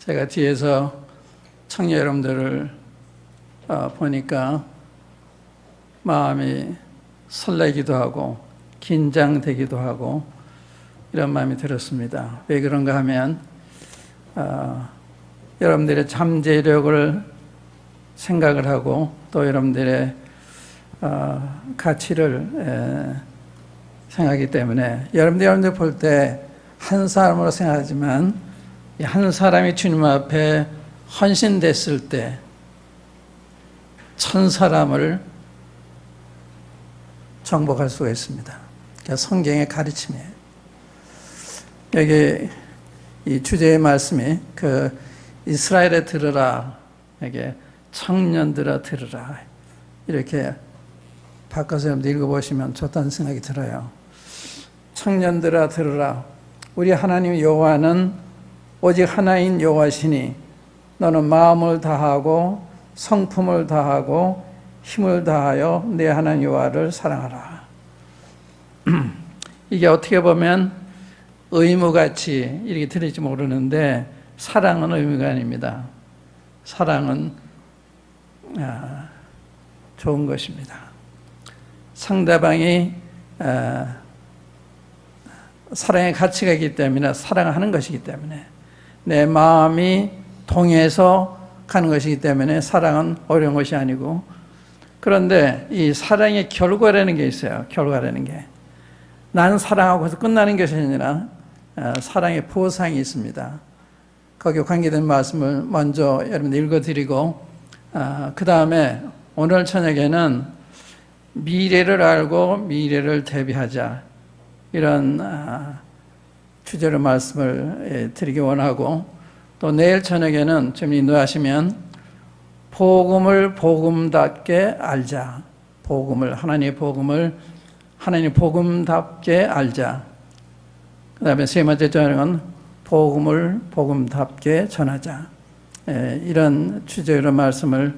제가 뒤에서 청년 여러분들을 보니까 마음이 설레기도 하고 긴장되기도 하고 이런 마음이 들었습니다. 왜 그런가 하면 여러분들의 잠재력을 생각을 하고 또 여러분들의 가치를 생각하기 때문에 여러분들 볼 때 한 사람으로 생각하지만 한 사람이 주님 앞에 헌신됐을 때 1000사람을 정복할 수가 있습니다. 그러니까 성경의 가르침이에요. 여기 이 주제의 말씀이 이스라엘에 들으라, 이게 청년들아 들으라 이렇게 바꿔서 여러분들 읽어보시면 좋다는 생각이 들어요. 청년들아 들으라. 우리 하나님 여호와는 오직 하나인 여호와시니 너는 마음을 다하고 성품을 다하고 힘을 다하여 내 하나님 여호와를 사랑하라. 이게 어떻게 보면 의무같이 이렇게 들릴지 모르는데 사랑은 의무가 아닙니다. 사랑은 좋은 것입니다. 상대방이 사랑의 가치가 있기 때문에 사랑하는 것이기 때문에 내 마음이 동해서 가는 것이기 때문에 사랑은 어려운 것이 아니고, 그런데 이 사랑의 결과라는 게 있어요. 결과라는 게 나는 사랑하고서 끝나는 것이 아니라 사랑의 보상이 있습니다. 거기에 관계된 말씀을 먼저 여러분 읽어드리고 그 다음에 오늘 저녁에는 미래를 알고 미래를 대비하자 이런 주제로 말씀을 드리기 원하고, 또 내일 저녁에는 좀 인도하시면 복음을 복음답게 알자. 복음을, 하나님의 복음을 하나님 복음답게 알자. 그 다음에 세 번째 저녁은 복음을 복음답게 전하자. 이런 주제로 말씀을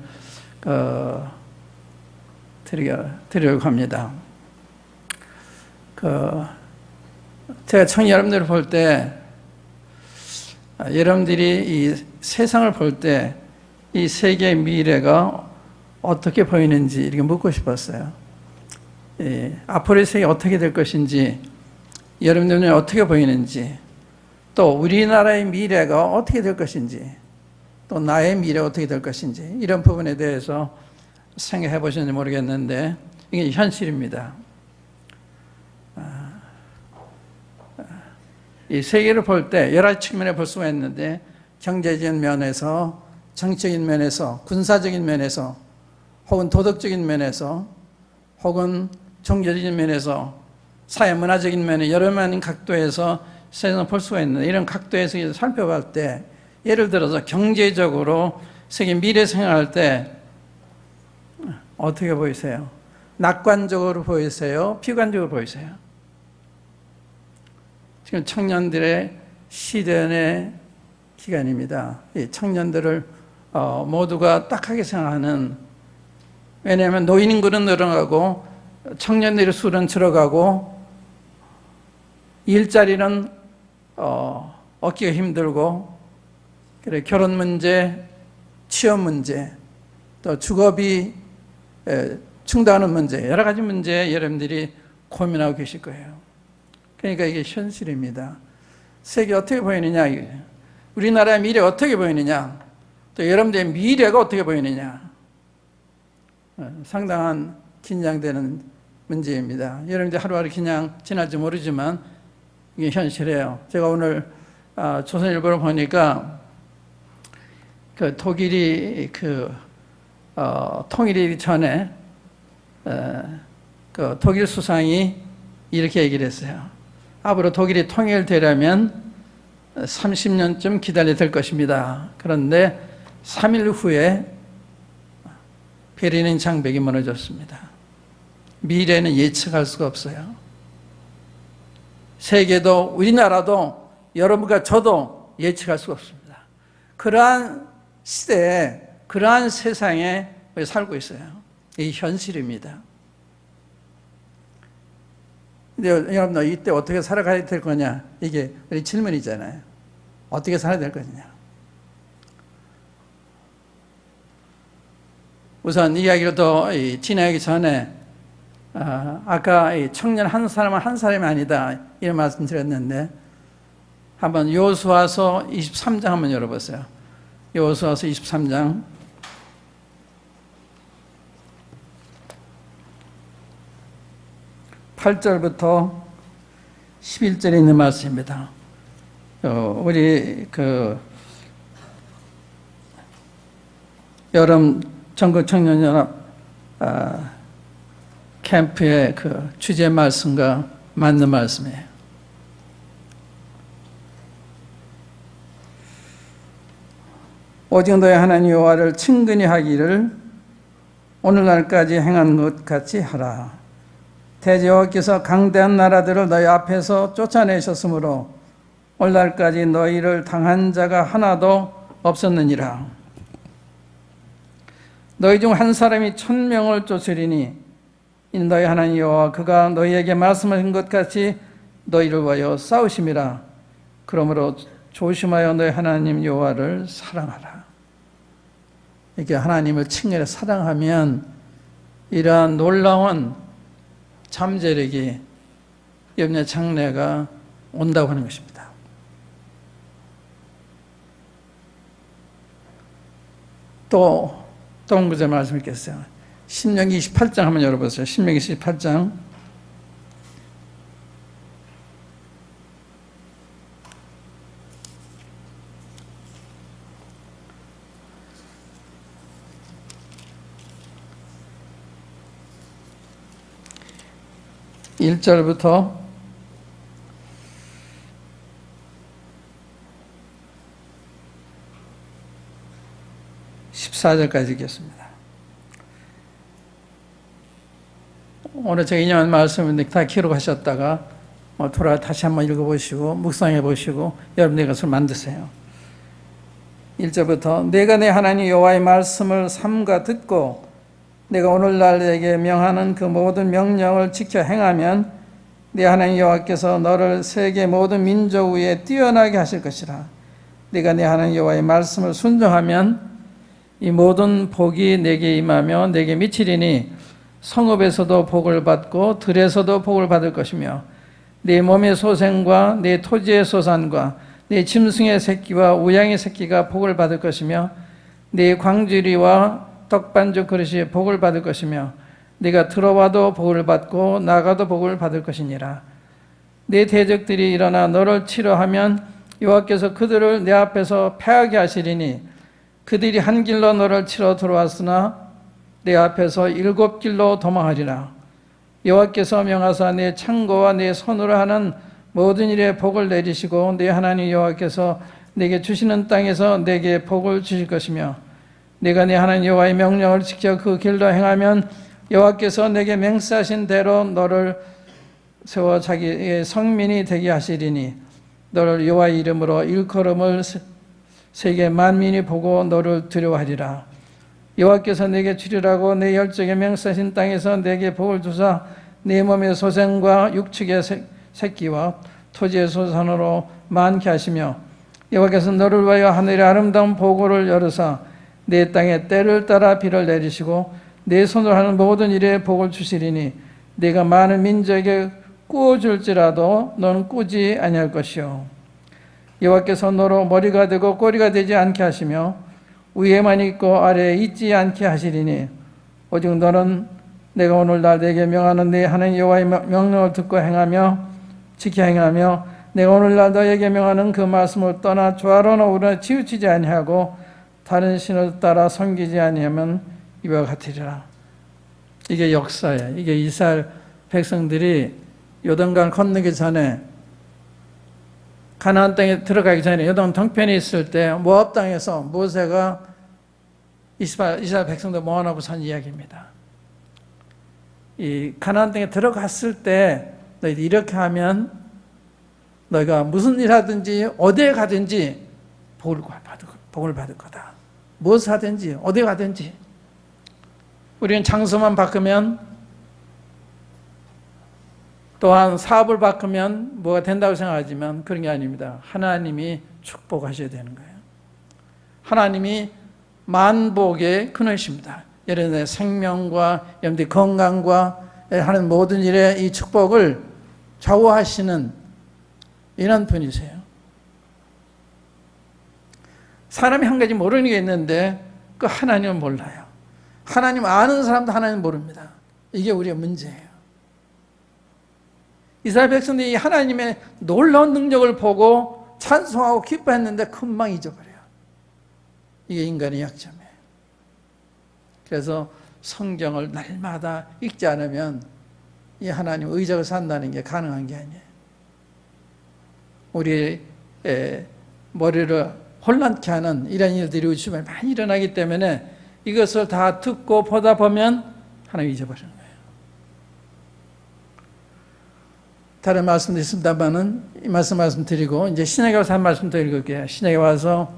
드리려고 합니다. 제가 청년 여러분들을 볼 때, 여러분들이 이 세상을 볼 때 이 세계의 미래가 어떻게 보이는지 이렇게 묻고 싶었어요. 앞으로의 세계가 어떻게 될 것인지, 여러분들 눈에 어떻게 보이는지, 또 우리나라의 미래가 어떻게 될 것인지, 또 나의 미래가 어떻게 될 것인지, 이런 부분에 대해서 생각해 보셨는지 모르겠는데 이게 현실입니다. 이 세계를 볼 때 여러 가지 측면에 볼 수가 있는데, 경제적인 면에서, 정치적인 면에서, 군사적인 면에서, 혹은 도덕적인 면에서, 혹은 종교적인 면에서, 사회문화적인 면에 여러 많은 각도에서 세상을 볼 수가 있는데, 이런 각도에서 살펴볼 때 예를 들어서 경제적으로 세계 미래 생각할 때 어떻게 보이세요? 낙관적으로 보이세요? 비관적으로 보이세요? 지금 청년들의 시련의 기간입니다. 이 청년들을 모두가 딱하게 생각하는, 왜냐하면 노인 인구는 늘어나고 청년들의 수는 줄어가고 일자리는 얻기가 힘들고, 그래 결혼 문제, 취업 문제, 또 주거비 충당하는 문제, 여러 가지 문제에 여러분들이 고민하고 계실 거예요. 그러니까 이게 현실입니다. 세계 어떻게 보이느냐, 우리나라의 미래가 어떻게 보이느냐, 또 여러분들의 미래가 어떻게 보이느냐, 상당한 긴장되는 문제입니다. 여러분들 하루하루 그냥 지날지 모르지만 이게 현실이에요. 제가 오늘 조선일보를 보니까 독일이 통일이 전에 독일 수상이 이렇게 얘기를 했어요. 앞으로 독일이 통일되려면 30년쯤 기다려야 될 것입니다. 그런데 3일 후에 베를린 장벽이 무너졌습니다. 미래는 예측할 수가 없어요. 세계도 우리나라도 여러분과 저도 예측할 수가 없습니다. 그러한 시대에, 그러한 세상에 살고 있어요. 이 현실입니다. 근데 여러분, 이때 어떻게 살아가야 될 거냐? 이게 우리 질문이잖아요. 어떻게 살아야 될 거냐? 우선 이야기를 더 진행하기 전에 아까 청년 한 사람은 한 사람이 아니다 이런 말씀 드렸는데 한번 여호수아서 23장 한번 열어보세요. 여호수아서 23장 8절부터 11절에 있는 말씀입니다. 우리 여름 전국 청년연합 캠프의 주제 말씀과 맞는 말씀이에요. 오직 너의 하나님 여호와를 친근히 하기를 오늘날까지 행한 것 같이 하라. 대제 여호와께서 강대한 나라들을 너희 앞에서 쫓아내셨으므로 오늘날까지 너희를 당한 자가 하나도 없었느니라. 너희 중 한 사람이 1000명을 쫓으리니 이는 너희 하나님 여호와 그가 너희에게 말씀하신 것 같이 너희를 위하여 싸우심이라. 그러므로 조심하여 너희 하나님 여호와를 사랑하라. 이렇게 하나님을 친근히 사랑하면 이러한 놀라운 잠재력이 염려 장래가 온다고 하는 것입니다. 또 한 구절 말씀 읽겠어요. 신명기 28장 한번 열어보세요. 신명기 28장 1절부터 14절까지 읽겠습니다. 오늘 제가 인용한 말씀을 다 기록하셨다가 돌아가 다시 한번 읽어보시고 묵상해 보시고 여러분의 것을 만드세요. 1절부터 내가 내 하나님 여호와의 말씀을 삼가 듣고 내가 오늘날 내게 명하는 그 모든 명령을 지켜 행하면 내 하나님 여호와께서 너를 세계 모든 민족 위에 뛰어나게 하실 것이라. 내가 내 하나님 여호와의 말씀을 순종하면 이 모든 복이 내게 임하며 내게 미치리니 성읍에서도 복을 받고 들에서도 복을 받을 것이며 내 몸의 소생과 내 토지의 소산과 내 짐승의 새끼와 우양의 새끼가 복을 받을 것이며 내 광주리와 떡반죽 그릇이 복을 받을 것이며 네가 들어와도 복을 받고 나가도 복을 받을 것이니라. 내 대적들이 일어나 너를 치려 하면 여호와께서 그들을 내 앞에서 패하게 하시리니 그들이 한 길로 너를 치러 들어왔으나 내 앞에서 7 길로 도망하리라. 여호와께서 명하사 내 창고와 내 손으로 하는 모든 일에 복을 내리시고 내 하나님 여호와께서 내게 주시는 땅에서 내게 복을 주실 것이며 내가 내 하나님 여호와의 명령을 지켜 그 길로 행하면 여호와께서 내게 맹세하신 대로 너를 세워 자기의 성민이 되게 하시리니 너를 여호와의 이름으로 일컬음을 세계 만민이 보고 너를 두려워하리라. 여호와께서 내게 주리라고 내 열정에 맹세하신 땅에서 내게 복을 주사 내 몸의 소생과 육축의 새끼와 토지의 소산으로 많게 하시며 여호와께서 너를 위하여 하늘의 아름다운 보고를 열으사 내 땅에 때를 따라 비를 내리시고 내 손으로 하는 모든 일에 복을 주시리니 내가 많은 민족에게 꾸어줄지라도 너는 꾸지 아니할 것이요 여호와께서 너로 머리가 되고 꼬리가 되지 않게 하시며 위에만 있고 아래에 있지 않게 하시리니 오직 너는 내가 오늘날 내게 명하는 내 하나님 여호와의 명령을 듣고 행하며 지켜 행하며 내가 오늘날 너에게 명하는 그 말씀을 떠나 좌로나 우로나 치우치지 아니하고 다른 신을 따라 섬기지 아니하면 이와 같으리라. 이게 역사예요. 이게 이스라엘 백성들이 요단강 건너기 전에 가나안 땅에 들어가기 전에 요단 동편에 있을 때 모압 땅에서 모세가 이스라엘 백성들 모아놓고 산 이야기입니다. 이 가나안 땅에 들어갔을 때 너희들 이렇게 하면 너희가 무슨 일 하든지 어디에 가든지 복을 받을 거다. 무엇을 하든지 어디에 가든지. 우리는 장소만 바꾸면 또한 사업을 바꾸면 뭐가 된다고 생각하지만 그런 게 아닙니다. 하나님이 축복하셔야 되는 거예요. 하나님이 만복의 근원이십니다. 여러분의 생명과 여러분들의 건강과 하는 모든 일에 이 축복을 좌우하시는 이런 분이세요. 사람이 한 가지 모르는 게 있는데 그 하나님은 몰라요. 하나님 아는 사람도 하나님 모릅니다. 이게 우리의 문제예요. 이스라엘 백성들이 하나님의 놀라운 능력을 보고 찬송하고 기뻐했는데 금방 잊어버려요. 이게 인간의 약점이에요. 그래서 성경을 날마다 읽지 않으면 이 하나님 의적을 산다는 게 가능한 게 아니에요. 우리의 머리를 혼란케 하는 이런 일들이 우리 주변에 많이 일어나기 때문에 이것을 다 듣고 보다 보면 하나님 잊어버리는 거예요. 다른 말씀도 있습니다만은 이 말씀드리고 이제 신약에 와서 한 말씀 더 읽을게요. 신약에 와서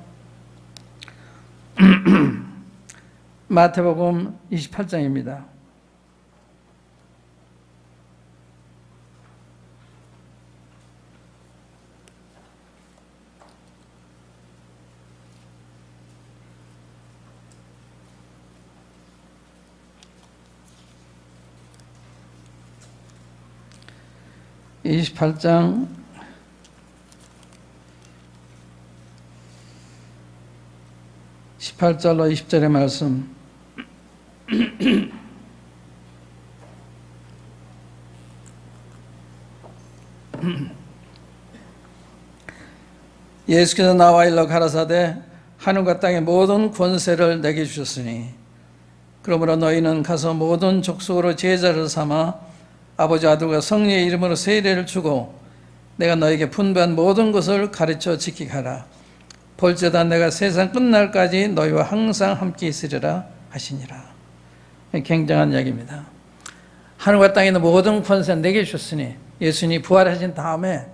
마태복음 28장입니다. (28장) 18절로 20절의 말씀. 예수께서 나와 일러 가라사대 하늘과 땅의 모든 권세를 내게 주셨으니 그러므로 너희는 가서 모든 족속으로 제자를 삼아 아버지 아들과 성령의 이름으로 세례를 주고 내가 너에게 분부한 모든 것을 가르쳐 지키게 하라. 볼지어다 내가 세상 끝날까지 너희와 항상 함께 있으리라 하시니라. 굉장한 이야기입니다. 하늘과 땅에 있는 모든 권세를 내게 주셨으니 예수님이 부활하신 다음에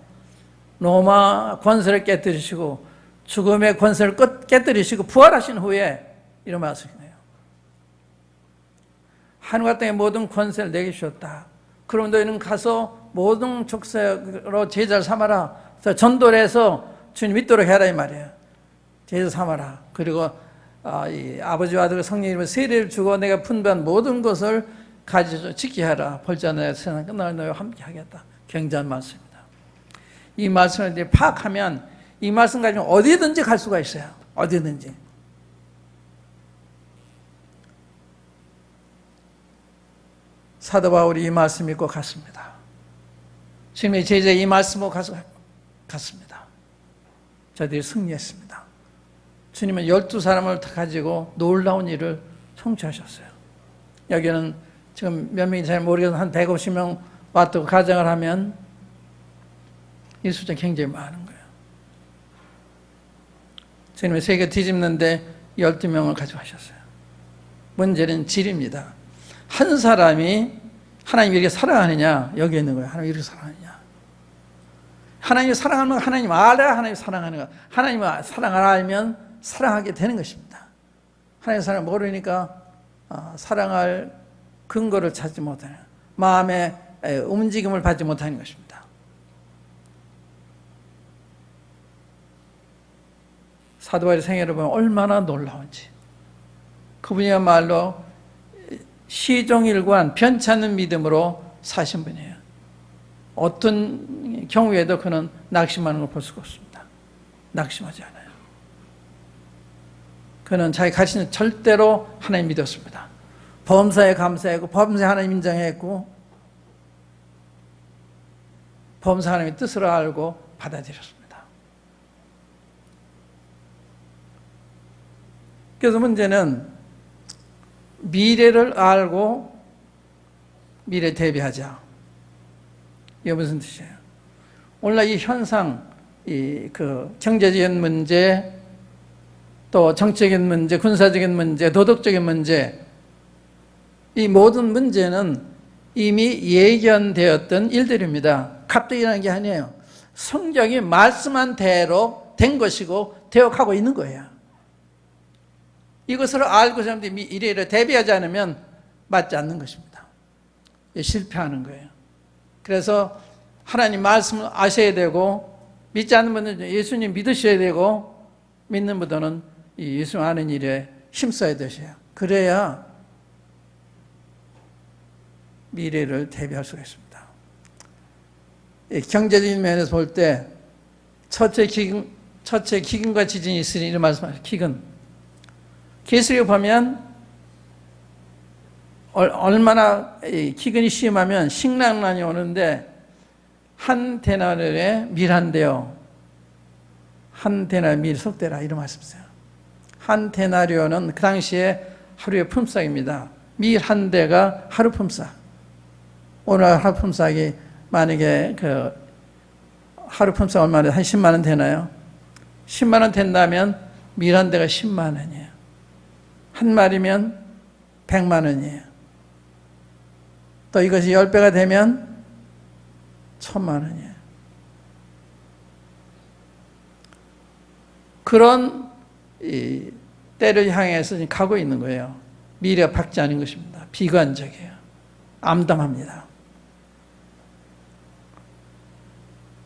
로마 권세를 깨뜨리시고 죽음의 권세를 깨뜨리시고 부활하신 후에 이런 말씀이네요. 하늘과 땅의 모든 권세를 내게 주셨다. 그럼 너희는 가서 모든 족속으로 제자를 삼아라. 그래서 전도를 해서 주님 믿도록 해라 이 말이에요. 제자 삼아라. 그리고 이 아버지와 아들과 성령의 이름으로 세례를 주고 내가 분부한 모든 것을 가지고 지키게 하라. 볼지어다 내가 세상 끝날 너희와 함께 하겠다. 굉장한 말씀입니다. 이 말씀을 이제 파악하면 이 말씀 가지고 어디든지 갈 수가 있어요. 어디든지. 사도 바울이 이 말씀 믿고 갔습니다. 주님의 제자 이 말씀 믿고 갔습니다. 저들이 승리했습니다. 주님은 12사람을 가지고 놀라운 일을 성취하셨어요. 여기는 지금 몇 명인지 잘 모르겠는데 한 150명 왔다고 가정을 하면 이 숫자 굉장히 많은 거예요. 주님의 세계 뒤집는데 12명을 가져가셨어요. 문제는 질입니다. 한 사람이 하나님 이렇게 사랑하느냐, 여기 있는 거예요. 하나님 이렇게 사랑하느냐. 하나님이 사랑하는 건 하나님 알아야 하나님 사랑하는 거. 하나님을 사랑을 알면 사랑하게 되는 것입니다. 하나님 사랑을 모르니까 사랑할 근거를 찾지 못하는, 마음의 움직임을 받지 못하는 것입니다. 사도 바울의 생애를 보면 얼마나 놀라운지. 그분이야말로 시종일관 편찮은 믿음으로 사신 분이에요. 어떤 경우에도 그는 낙심하는 걸 볼 수가 없습니다. 낙심하지 않아요. 그는 자기 가신을 절대로 하나님 믿었습니다. 범사에 감사했고 범사에 하나님 인정했고 범사 하나님의 뜻을 알고 받아들였습니다. 그래서 문제는 미래를 알고 미래 대비하자. 이게 무슨 뜻이에요? 오늘날 이 현상, 그 경제적인 문제, 또 정치적인 문제, 군사적인 문제, 도덕적인 문제, 이 모든 문제는 이미 예견되었던 일들입니다. 갑자기 일어난 게 아니에요. 성경이 말씀한 대로 된 것이고 되어가고 있는 거예요. 이것을 알고 사람들이 이래를 대비하지 않으면 맞지 않는 것입니다. 실패하는 거예요. 그래서 하나님 말씀을 아셔야 되고 믿지 않는 분들은 예수님 믿으셔야 되고 믿는 분들은 이 예수 아는 일에 힘써야 되셔요. 그래야 미래를 대비할 수가 있습니다. 경제적인 면에서 볼 때 첫째 기근과 지진이 있으니 이런 말씀하세요. 기근. 기술에 보면 얼마나 기근이 심하면 식량난이 오는데 한 데나리온에 밀 한 대요. 한 데나리온 밀 석대라 이런 말씀이세요. 한 데나리온은 그 당시에 하루의 품삯입니다. 밀 한 대가 하루 품삯. 오늘 하루 품삯이 만약에 그 하루 품삯 얼마나 한 10만 원 되나요? 10만 원 된다면 밀 한 대가 10만 원이에요. 한 마리면 100만 원이에요. 또 이것이 10배가 되면 1000만 원이에요. 그런 때를 향해서 지금 가고 있는 거예요. 미래가 밝지 않은 것입니다. 비관적이에요. 암담합니다.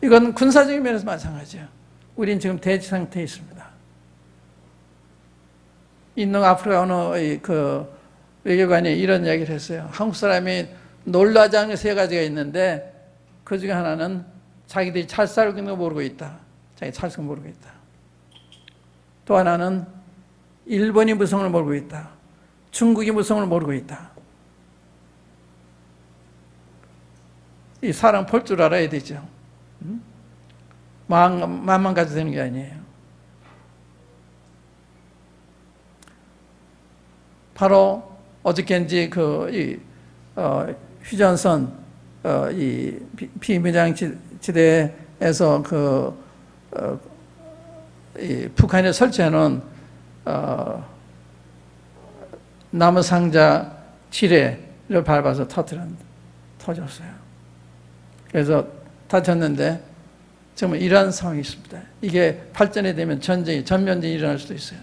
이건 군사적인 면에서 마찬가지예요. 우리는 지금 대치 상태에 있습니다. 인도 아프리카 어느 그 외교관이 이런 이야기를 했어요. 한국 사람이 놀라지 않은 세 가지가 있는데 그 중에 하나는 자기들이 찰쌀을 끊는 거 모르고 있다. 자기 찰쌀을 모르고 있다. 또 하나는 일본이 무성을 모르고 있다. 중국이 무성을 모르고 있다. 이 사람 볼 줄 알아야 되죠. 마음만 가지고 되는 게 아니에요. 바로 어저께인지 휴전선 이 비무장지대에서 이 북한에 설치해놓은 나무 상자 지뢰를 밟아서 터졌어요. 그래서 다쳤는데 정말 이러한 상황이 있습니다. 이게 발전이 되면 전면전이 일어날 수도 있어요.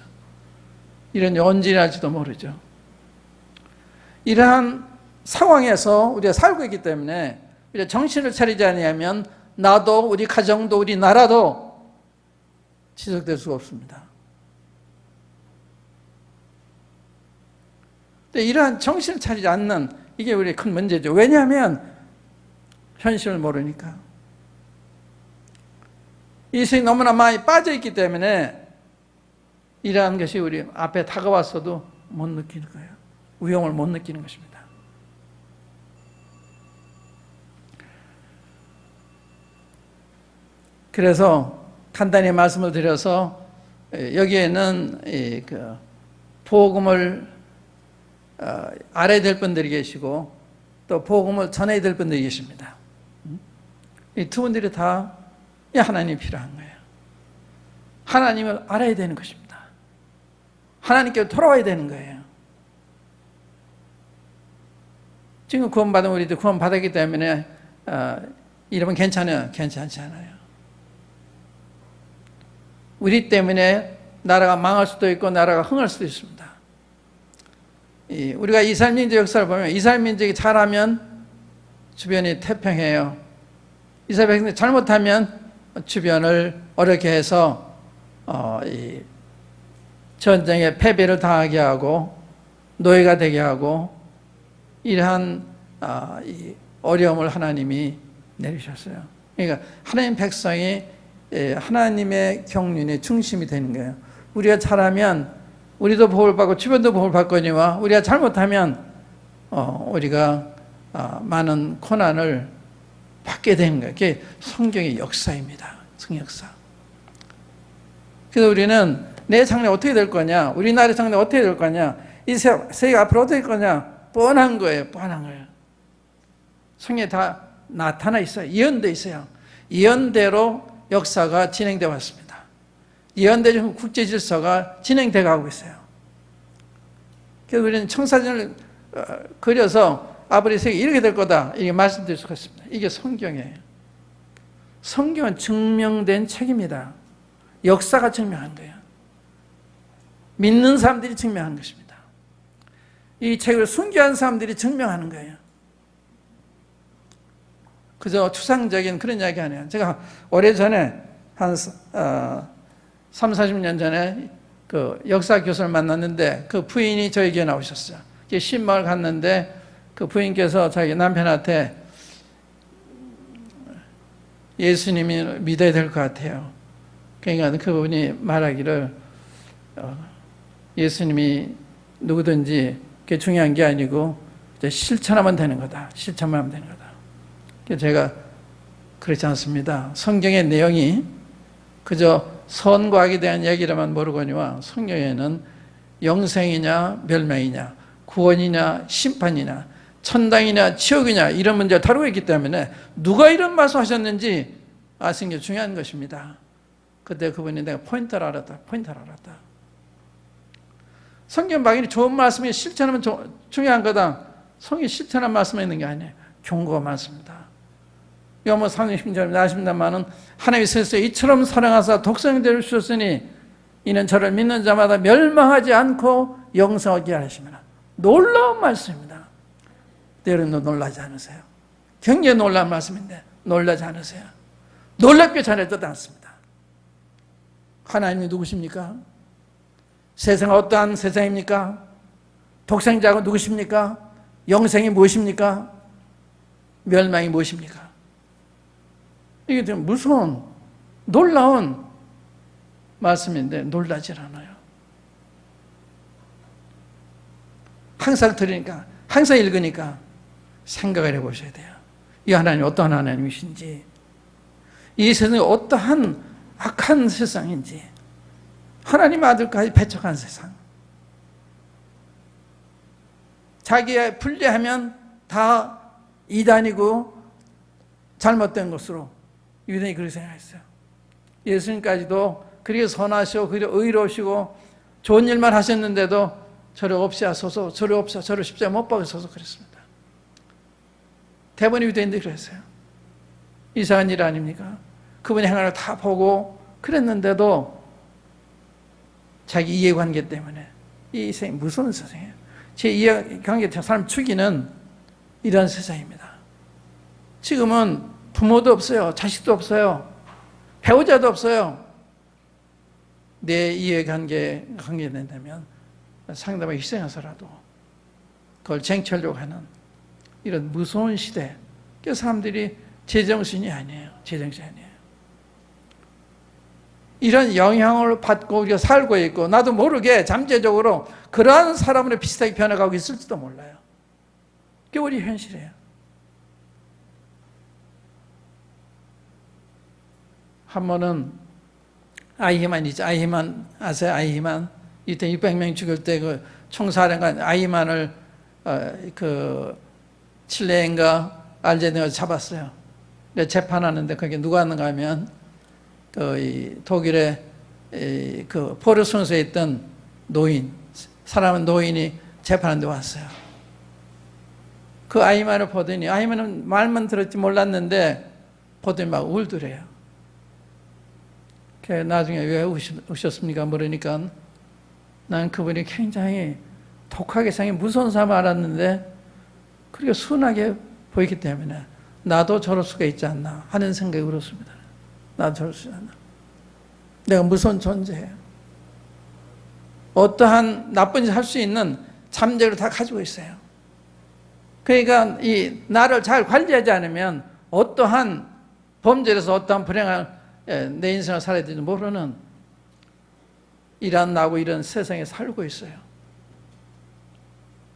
이런 언제 일어날지도 모르죠. 이러한 상황에서 우리가 살고 있기 때문에 우리가 정신을 차리지 않으면 나도 우리 가정도 우리 나라도 지속될 수가 없습니다. 이러한 정신을 차리지 않는 이게 우리의 큰 문제죠. 왜냐하면 현실을 모르니까. 이 세상에 너무나 많이 빠져있기 때문에 이러한 것이 우리 앞에 다가왔어도 못 느끼는 거예요. 위험을 못 느끼는 것입니다. 그래서 간단히 말씀을 드려서 여기에는 복음을 알아야 될 분들이 계시고 또 복음을 전해야 될 분들이 계십니다. 이 두 분들이 다 하나님이 필요한 거예요. 하나님을 알아야 되는 것입니다. 하나님께 돌아와야 되는 거예요. 지금 구원받은 우리도 구원받았기 때문에 이러면 괜찮아요? 괜찮지 않아요. 우리 때문에 나라가 망할 수도 있고 나라가 흥할 수도 있습니다. 우리가 이스라엘 민족 역사를 보면 이스라엘 민족이 잘하면 주변이 태평해요. 이스라엘 백성이 잘못하면 주변을 어렵게 해서 이 전쟁에 패배를 당하게 하고 노예가 되게 하고 이러한 이 어려움을 하나님이 내리셨어요. 그러니까 하나님 백성이 하나님의 경륜의 중심이 되는 거예요. 우리가 잘하면 우리도 복을 받고 주변도 복을 받거니와 우리가 잘못하면 우리가 많은 고난을 받게 되는 거예요. 그게 성경의 역사입니다. 성역사. 그래서 우리는 내 장래 어떻게 될 거냐, 우리나라의 장래 어떻게 될 거냐, 이 세계가 앞으로 어떻게 될 거냐, 뻔한 거예요. 뻔한 거예요. 성경에 다 나타나 있어요. 예언돼 있어요. 예언대로 역사가 진행되어 왔습니다. 예언대로 국제 질서가 진행돼 가고 있어요. 그래서 우리는 청사진을 그려서 앞으로 세계 이렇게 될 거다 이렇게 말씀드릴 수가 있습니다. 이게 성경이에요. 성경은 증명된 책입니다. 역사가 증명한 거예요. 믿는 사람들이 증명한 것입니다. 이 책을 순교한 사람들이 증명하는 거예요. 그저 추상적인 그런 이야기 아니에요. 제가 오래전에 한 30-40년 전에 그 역사 교수를 만났는데 그 부인이 저희 교회에 나오셨어요. 신방을 갔는데 그 부인께서 자기 남편한테 예수님이 믿어야 될 것 같아요. 그러니까 그분이 말하기를 예수님이 누구든지 그게 중요한 게 아니고 실천하면 되는 거다. 실천만 하면 되는 거다. 그래서 제가 그렇지 않습니다. 성경의 내용이 그저 선과 악에 대한 얘기라만 모르거니와 성경에는 영생이냐 멸망이냐 구원이냐 심판이냐 천당이냐 지옥이냐 이런 문제를 다루고 있기 때문에 누가 이런 말씀하셨는지 아시는 게 중요한 것입니다. 그때 그분이 내가 포인트를 알았다. 성경 막연히 좋은 말씀이 실천하면 중요한 거다. 성경이 실천한 말씀이 있는 게 아니에요. 경고가 많습니다. 요한복음 3장 10절에 나십니다마는 하나님이 세상에 이처럼 사랑하사 독생자를 주셨으니 이는 저를 믿는 자마다 멸망하지 않고 영생하게 하시면 놀라운 말씀입니다. 여러분도 놀라지 않으세요? 굉장히 놀라운 말씀인데 놀라지 않으세요? 놀랍게 전해도 않습니다. 하나님이 누구십니까? 세상은 어떠한 세상입니까? 독생자가 누구십니까? 영생이 무엇입니까? 멸망이 무엇입니까? 이게 좀 무서운 놀라운 말씀인데 놀라질 않아요. 항상 들으니까 항상 읽으니까 생각을 해보셔야 돼요. 이 하나님이 어떠한 하나님이신지, 이 세상이 어떠한 악한 세상인지, 하나님 아들까지 배척한 세상, 자기의 분리하면 다 이단이고 잘못된 것으로 유대인이 그렇게 생각했어요. 예수님까지도 그렇게 선하시고 그렇게 의로우시고 좋은 일만 하셨는데도 저를 없이 하소서, 저를 없이 저를 십자가에 못 박으소서 그랬습니다. 대부분의 유대인들이 그랬어요. 이상한 일 아닙니까? 그분의 행하를 다 보고 그랬는데도 자기 이해관계 때문에 이 세상이 무서운 세상이에요. 제 이해관계 때문에 사람 죽이는 이런 세상입니다. 지금은 부모도 없어요. 자식도 없어요. 배우자도 없어요. 내 이해관계가 관계된다면 상대방이 희생해서라도 그걸 쟁취하려고 하는 이런 무서운 시대. 그래서 사람들이 제정신이 아니에요. 제정신이 아니에요. 이런 영향을 받고 우리가 살고 있고 나도 모르게 잠재적으로 그러한 사람으로 비슷하게 변해가고 있을지도 몰라요. 그게 우리 현실이에요. 한 번은 아이히만이죠. 아이히만 아세요? 아이히만 이때 600명 죽일 때 그 총사령관 아이히만을 그 칠레인가 알제리에서 잡았어요. 재판하는데 거기 누가 왔는가 하면 그 독일의 그 포르순스에 있던 노인, 사람은 노인이 재판하는데 왔어요. 그 아이히만을 보더니 아이히만은 말만 들었지 몰랐는데 보더니 막 울더래요. 나중에 왜 우셨습니까? 물으니까 난 그분이 굉장히 독하게 생긴 무서운 사람 알았는데 그렇게 순하게 보이기 때문에 나도 저럴 수가 있지 않나 하는 생각이 울었습니다. 나도 저럴 수 있지 않나. 내가 무서운 존재예요. 어떠한 나쁜 짓 할 수 있는 잠재를 다 가지고 있어요. 그러니까 이 나를 잘 관리하지 않으면 어떠한 범죄에서 어떠한 불행한 내 인생을 살아야 될지 모르는 이런 나고 이런 세상에 살고 있어요.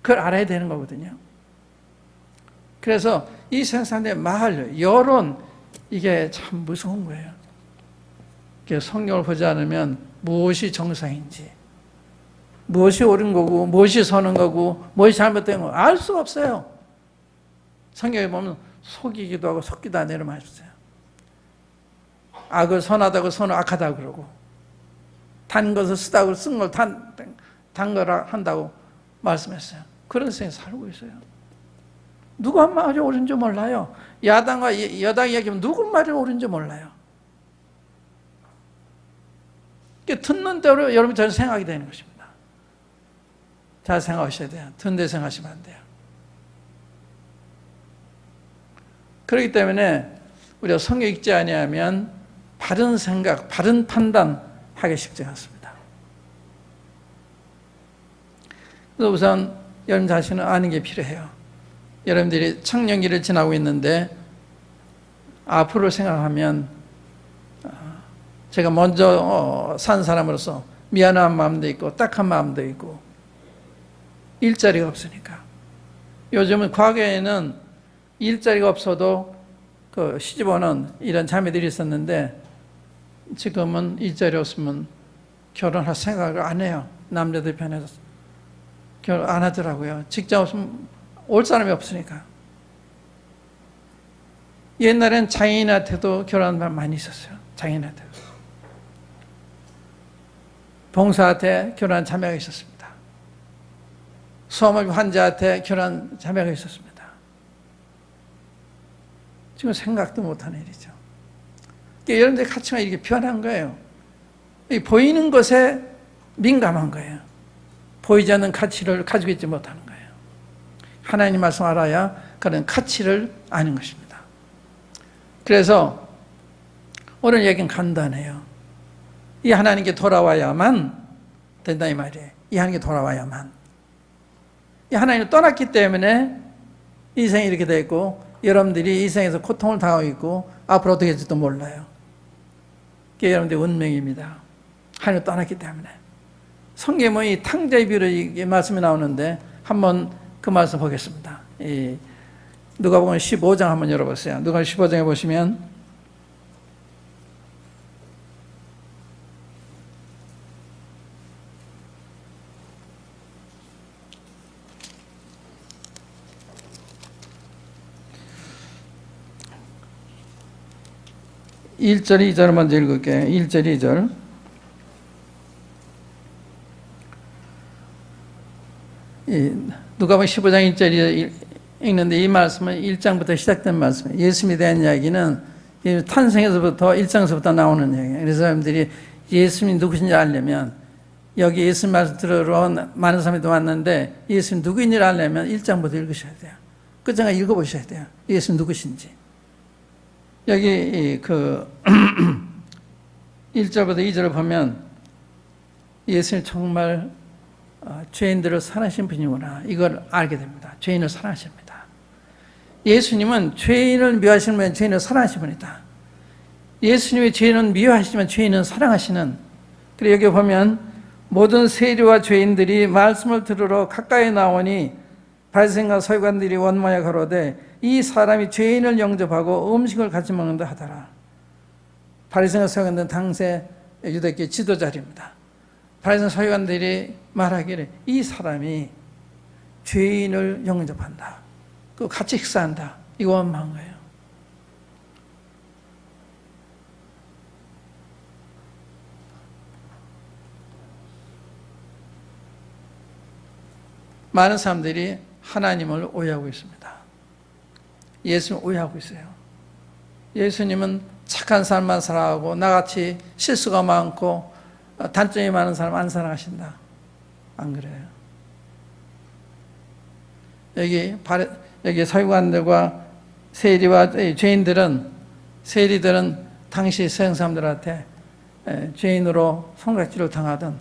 그걸 알아야 되는 거거든요. 그래서 이 세상의 말, 여론 이게 참 무서운 거예요. 성경을 보지 않으면 무엇이 정상인지, 무엇이 옳은 거고, 무엇이 선한 거고, 무엇이 잘못된 거 알 수가 없어요. 성경에 보면 속이기도 하고 속기도 안 해요 말씀하세요. 악을 선하다고 선을 악하다고 그러고, 단 것을 쓰다고 쓴 걸 단 거라 한다고 말씀했어요. 그런 세상에 살고 있어요. 누구 한 말이 옳은지 몰라요. 야당과 여당이 얘기하면 누구 말이 옳은지 몰라요. 듣는 대로 여러분이 잘 생각이 되는 것입니다. 잘 생각하셔야 돼요. 듣는 데 생각하시면 안 돼요. 그렇기 때문에 우리가 성경 읽지 아니하면 바른 생각, 바른 판단 하기 쉽지 않습니다. 그래서 우선 여러분 자신은 아는 게 필요해요. 여러분들이 청년기를 지나고 있는데 앞으로 생각하면 제가 먼저 산 사람으로서 미안한 마음도 있고 딱한 마음도 있고 일자리가 없으니까. 요즘은 과거에는 일자리가 없어도 그 시집오는 이런 자매들이 있었는데 지금은 일자리 없으면 결혼할 생각을 안 해요. 남자들 편에서 결혼 안 하더라고요. 직장 없으면 올 사람이 없으니까. 옛날엔 장애인한테도 결혼한 분 많이 있었어요. 장애인한테도. 봉사한테 결혼한 자매가 있었습니다. 소아마비 환자한테 결혼한 자매가 있었습니다. 지금 생각도 못하는 일이죠. 그러니까 여러분들의 가치가 이렇게 변한 거예요. 보이는 것에 민감한 거예요. 보이지 않는 가치를 가지고 있지 못하는 거예요. 하나님 말씀 알아야 그런 가치를 아는 것입니다. 그래서 오늘 얘기는 간단해요. 이 하나님께 돌아와야만 된다 이 말이에요. 이 하나님께 돌아와야만. 이 하나님을 떠났기 때문에 이 생이 이렇게 됐고 여러분들이 이 생에서 고통을 당하고 있고 앞으로 어떻게 될지도 몰라요. 그게 여러분들의 운명입니다. 하나님을 떠났기 때문에. 성경에 이 탕자의 비유로 이 말씀이 나오는데 한번 그 말씀 보겠습니다. 누가복음 15장 한번 열어보세요. 누가복음 15장에 보시면 1절, 2절 먼저 읽을게요. 1절, 2절. 누가복음 15장 1절 읽는데 이 말씀은 1장부터 시작된 말씀이에요. 예수님에 대한 이야기는 탄생에서부터 1장에서부터 나오는 이야기예요. 그래서 사람들이 예수님이 누구신지 알려면 여기 예수님 말씀 들으러 많은 사람이 왔는데 예수님 누구인지를 알려면 1장부터 읽으셔야 돼요. 끝장을 읽어보셔야 돼요. 예수님 누구신지. 여기 그 1절부터 2절을 보면 예수님 정말 죄인들을 사랑하신 분이구나 이걸 알게 됩니다. 죄인을 사랑하십니다. 예수님은 죄인을 미워하시는 분이 죄인을 사랑하시는 분이다. 예수님이 죄인은 미워하시지만 죄인은 사랑하시는. 그리고 여기 보면 모든 세리와 죄인들이 말씀을 들으러 가까이 나오니 바리새인과 서기관들이 원망하여 가로되 이 사람이 죄인을 영접하고 음식을 같이 먹는다 하더라. 바리새인과 서기관들은 당시 유대교 지도자입니다. 바리새인과 서기관들이 말하기를 이 사람이 죄인을 영접한다. 그 같이 식사한다. 이거 원망한 거예요. 많은 사람들이 하나님을 오해하고 있습니다. 예수님을 오해하고 있어요. 예수님은 착한 사람만 사랑하고 나같이 실수가 많고 단점이 많은 사람 안 사랑하신다. 안 그래요. 여기 서기관들과 세리와 죄인들은 세리들은 당시 서양 사람들한테 죄인으로 손가락질을 당하던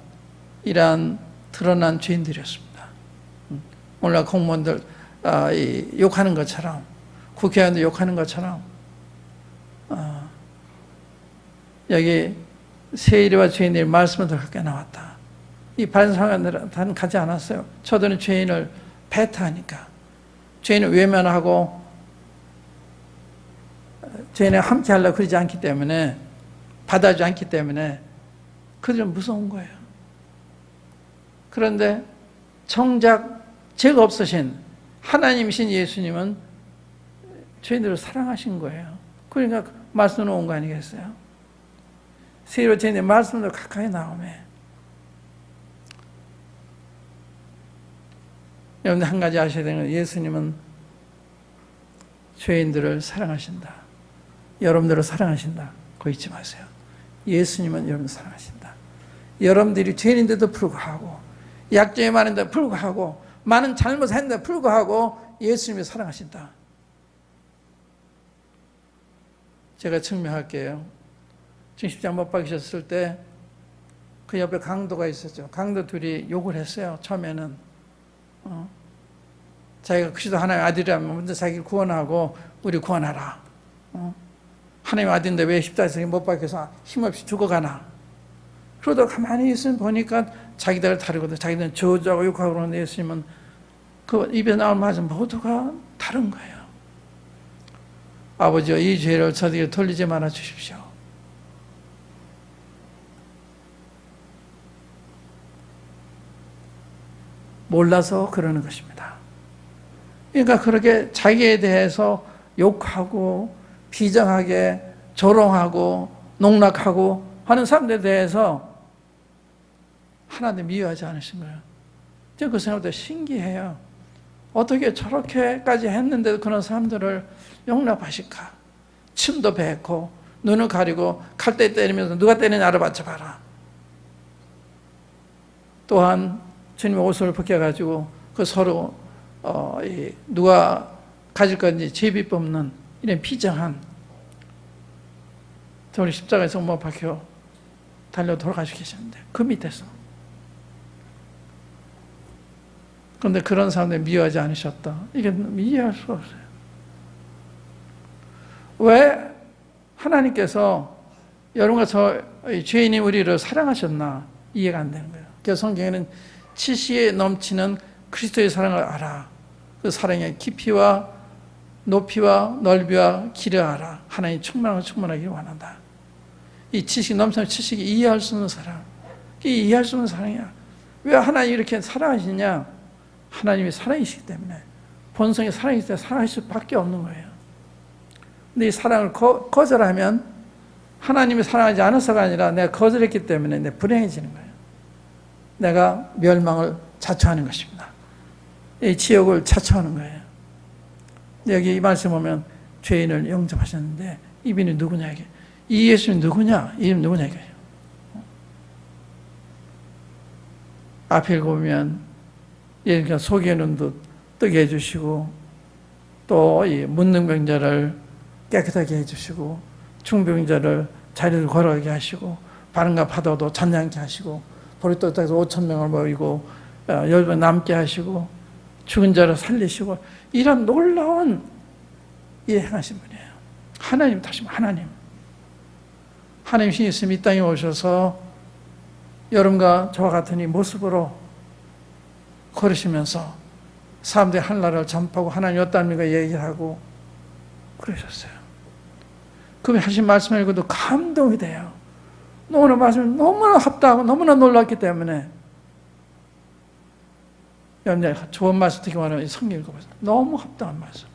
이러한 드러난 죄인들이었습니다. 오늘날 공무원들 욕하는 것처럼 국회의원들 욕하는 것처럼 여기 세리와 죄인들이 말씀을 더 가까이 나왔다. 이 바리새인들은 가지 않았어요. 저들은 죄인을 배타하니까 죄인을 외면하고 죄인을 함께 하려고 그러지 않기 때문에 받아주지 않기 때문에 그들은 무서운 거예요. 그런데 정작 죄가 없으신 하나님이신 예수님은 죄인들을 사랑하신 거예요. 그러니까 말씀으로 온 거 아니겠어요? 세리와 죄인의 말씀으로 가까이 나오면 여러분들 한 가지 아셔야 되는 건 예수님은 죄인들을 사랑하신다. 여러분들을 사랑하신다. 그거 잊지 마세요. 예수님은 여러분을 사랑하신다. 여러분들이 죄인인데도 불구하고 약점이 많은데도 불구하고 많은 잘못을 했는데도 불구하고 예수님이 사랑하신다. 제가 증명할게요. 지금 십자가 못 박히셨을 때 그 옆에 강도가 있었죠. 강도 둘이 욕을 했어요. 처음에는 자기가 그리스도 하나님의 아들이라면 먼저 자기를 구원하고 우리 구원하라. 하나님의 아들인데 왜 십자가에서 못 박혀서 힘없이 죽어가나. 그러다 가만히 있으면 보니까 자기들을 다르거든. 자기들은 저주하고 욕하고 그러는데 예수님은 그 입에 나올 말은 모두가 다른 거예요. 아버지여, 이 죄를 저들에게 돌리지 말아 주십시오. 몰라서 그러는 것입니다. 그러니까 그렇게 자기에 대해서 욕하고 비정하게 조롱하고 농락하고 하는 사람들에 대해서 하나님 미워하지 않으신 거예요. 제가 그 생각보다 신기해요. 어떻게 저렇게까지 했는데도 그런 사람들을 용납하실까? 침도 뱉고 눈을 가리고 칼대 때리면서 누가 때리는지 알아맞혀봐라. 또한 주님의 옷을 벗겨가지고 그 서로 누가 가질 건지 제비 뽑는 이런 비정한, 저를 십자가에서 못 박혀 달려 돌아가시고 계셨는데 그 밑에서, 그런데 그런 사람들 미워하지 않으셨다. 이게 이해할 수 없어요. 왜 하나님께서 여러분과 저 죄인이 우리를 사랑하셨나 이해가 안 되는 거예요. 그래서 성경에는 지식에 넘치는 그리스도의 사랑을 알아. 그 사랑의 깊이와 높이와 넓이와 길을 알아. 하나님 충만하기를 원한다. 이 지식 넘치는 지식이 이해할 수 없는 사랑. 이게 이해할 수 없는 사랑이야. 왜 하나님이 이렇게 사랑하시냐? 하나님이 사랑이시기 때문에, 본성이 사랑이기 때문에 사랑하실 수밖에 없는 거예요. 근데 이 사랑을 거절하면 하나님이 사랑하지 않아서가 아니라 내가 거절했기 때문에 내가 불행해지는 거예요. 내가 멸망을 자초하는 것입니다. 이 지옥을 자초하는 거예요. 여기 이 말씀 보면 죄인을 영접하셨는데 이분이 누구냐 이게. 이 예수는 누구냐? 이름 누구냐 이거예요. 앞에 읽어보면 예수님께서 속의 눈도 뜨게 해주시고 또 이 문둥병자를 깨끗하게 해주시고 중병자를 자리를 걸어가게 하시고 바람과 파도도 잔잔케 하시고 보리떡에서 5,000명을 모이고 열번 남게 하시고 죽은 자를 살리시고 이런 놀라운 일 행하신 분이에요. 하나님, 다시 하나님. 하나님 신이 있으면 이 땅에 오셔서 여러분과 저와 같은 이 모습으로 걸으시면서 사람들이 하나님을 전파하고 하나님 어떠합니까 얘기를 하고 그러셨어요. 그분이 하신 말씀을 읽어도 감동이 돼요. 오늘 말씀이 너무나 합당하고 너무나 놀랐기 때문에 여러분 좋은 말씀 듣기 원하면 성경 읽어보세요. 너무 합당한 말씀.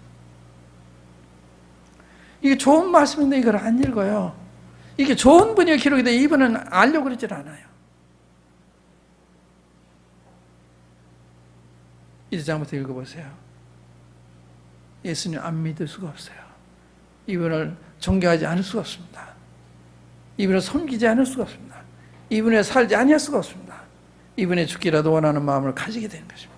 이게 좋은 말씀인데 이걸 안 읽어요. 이게 좋은 분이 기록이 돼 이분은 알려고 그러질 않아요. 1장부터 읽어보세요. 예수님 안 믿을 수가 없어요. 이분을 존경하지 않을 수가 없습니다. 이분을 섬기지 않을 수가 없습니다. 이분에 살지 아니할 수가 없습니다. 이분의 죽기라도 원하는 마음을 가지게 되는 것입니다.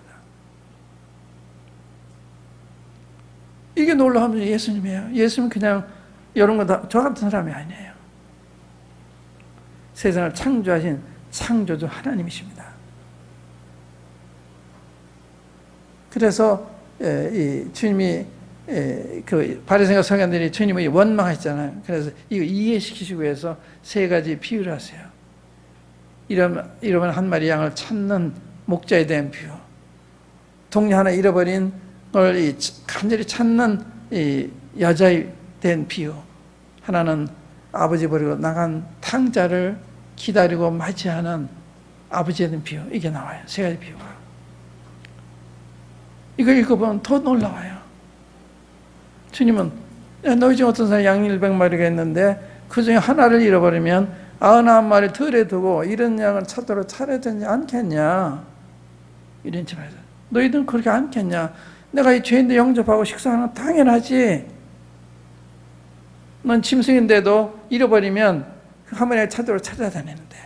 이게 놀라우면 예수님이에요. 예수님은 그냥 이런 거 다 저 같은 사람이 아니에요. 세상을 창조하신 창조주 하나님이십니다. 그래서 이 주님이 그 바리새인과 서기관들이 주님을 원망하셨잖아요. 그래서 이거 이해시키시기 위해서 세 가지 비유를 하세요. 이러면 한 마리 양을 찾는 목자에 대한 비유, 동네 하나 잃어버린 걸 간절히 찾는 이 여자에 대한 비유, 하나는 아버지 버리고 나간 탕자를 기다리고 맞이하는 아버지에 대한 비유, 이게 나와요. 세 가지 비유가. 이거 읽어보면 더 놀라워요. 주님은 너희 중 어떤 사람이 양 100마리가 있는데 그 중에 하나를 잃어버리면 99마리 들에 두고 이런 양을 찾도록 차려야 되지 않겠냐, 이런 말이죠. 너희들은 그렇게 않겠냐. 내가 이 죄인들 영접하고 식사하는 건 당연하지. 넌 짐승인데도 잃어버리면 한 마리를 찾도록 찾아다니는데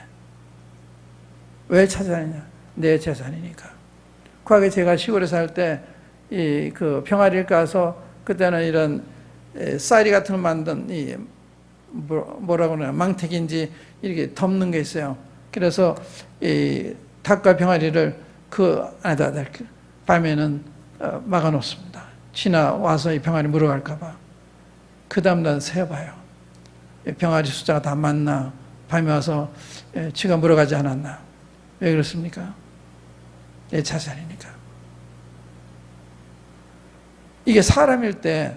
왜 찾아다니냐? 내 재산이니까. 과거에 제가 시골에 살 때 그 병아리를 까서 그때는 이런 쌀이 같은 걸 만든 이 뭐라고 하나 망태기인지 이렇게 덮는 게 있어요. 그래서 이 닭과 병아리를 그 안에다 밤에는 막아놓습니다. 지나 와서 이 병아리 물어갈까 봐. 그 다음날 세어봐요. 병아리 숫자가 다 맞나? 밤에 와서 쥐가 물어가지 않았나? 왜 그렇습니까? 내 자산이니까. 이게 사람일 때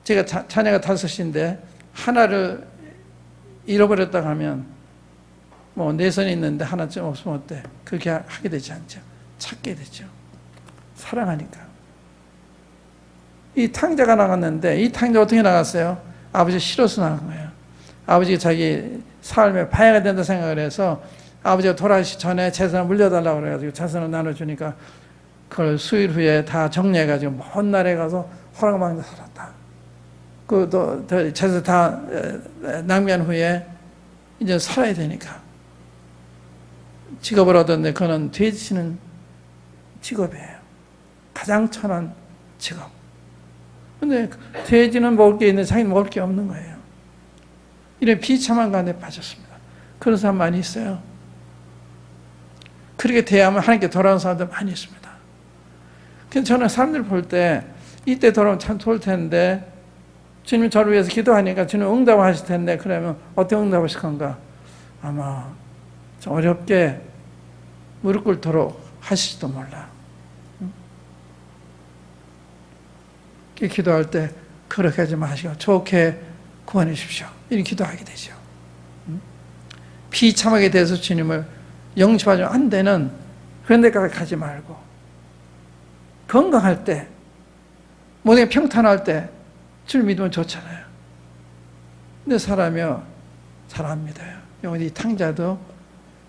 제가 자녀가 5인데 하나를 잃어버렸다고 하면 뭐 내선이 있는데 하나쯤 없으면 어때? 그렇게 하게 되지 않죠. 찾게 되죠. 사랑하니까. 이 탕자가 나갔는데 이 탕자 어떻게 나갔어요? 아버지 싫어서 나간 거예요. 아버지가 자기 삶에 방해가 된다 생각을 해서 아버지가 돌아가시기 전에 재산을 물려달라고 그래가지고 재산을 나눠주니까 그걸 수일 후에 다 정리해가지고 먼 날에 가서 호랑이방에 살았다. 그 재산 다 낭비한 후에 이제 살아야 되니까 직업을 얻었는데 그는 돼지 치는 직업이에요. 가장 천한 직업. 근데 돼지는 먹을 게 있는데 자기는 먹을 게 없는 거예요. 이런 비참한 가운데 빠졌습니다. 그런 사람 많이 있어요. 그렇게 대하면 하나님께 돌아온 사람들 많이 있습니다. 그래서 저는 사람들 볼 때 이때 돌아오면 참 좋을 텐데 주님이 저를 위해서 기도하니까 주님 응답하실 텐데 그러면 어떻게 응답하실 건가? 아마 좀 어렵게 무릎 꿇도록 하실지도 몰라. 기도할 때 그렇게 하지 마시고 좋게 구원해 주십시오. 이렇게 기도하게 되죠. 비참하게 돼서 주님을 영접하지 안 되는 그런 데까지 가지 말고 건강할 때 모든 게 평탄할 때 주님 믿으면 좋잖아요. 근데 사람이요 잘 안 믿어요. 이 탕자도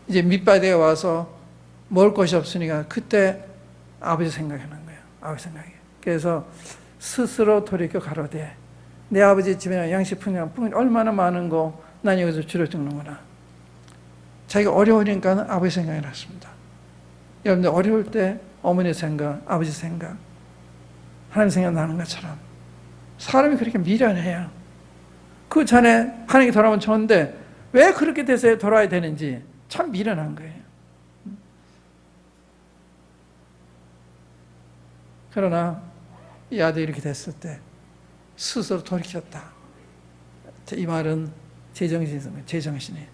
이제 밑바닥에 와서 먹을 것이 없으니까 그때 아버지 생각하는 거예요. 아버지 생각이. 그래서 스스로 돌이켜 가로되 내 아버지 집에 양식뿐이 얼마나 많은 거 난 여기서 줄여 죽는구나. 자기가 어려우니까 아버지 생각이 났습니다. 여러분들 어려울 때 어머니 생각, 아버지 생각, 하나님 생각 나는 것처럼 사람이 그렇게 미련해요. 그 전에 하나님께 돌아오면 좋은데 왜 그렇게 돼서 돌아야 되는지 참 미련한 거예요. 그러나 이 아들이 이렇게 됐을 때 스스로 돌이켰다. 이 말은 제정신이.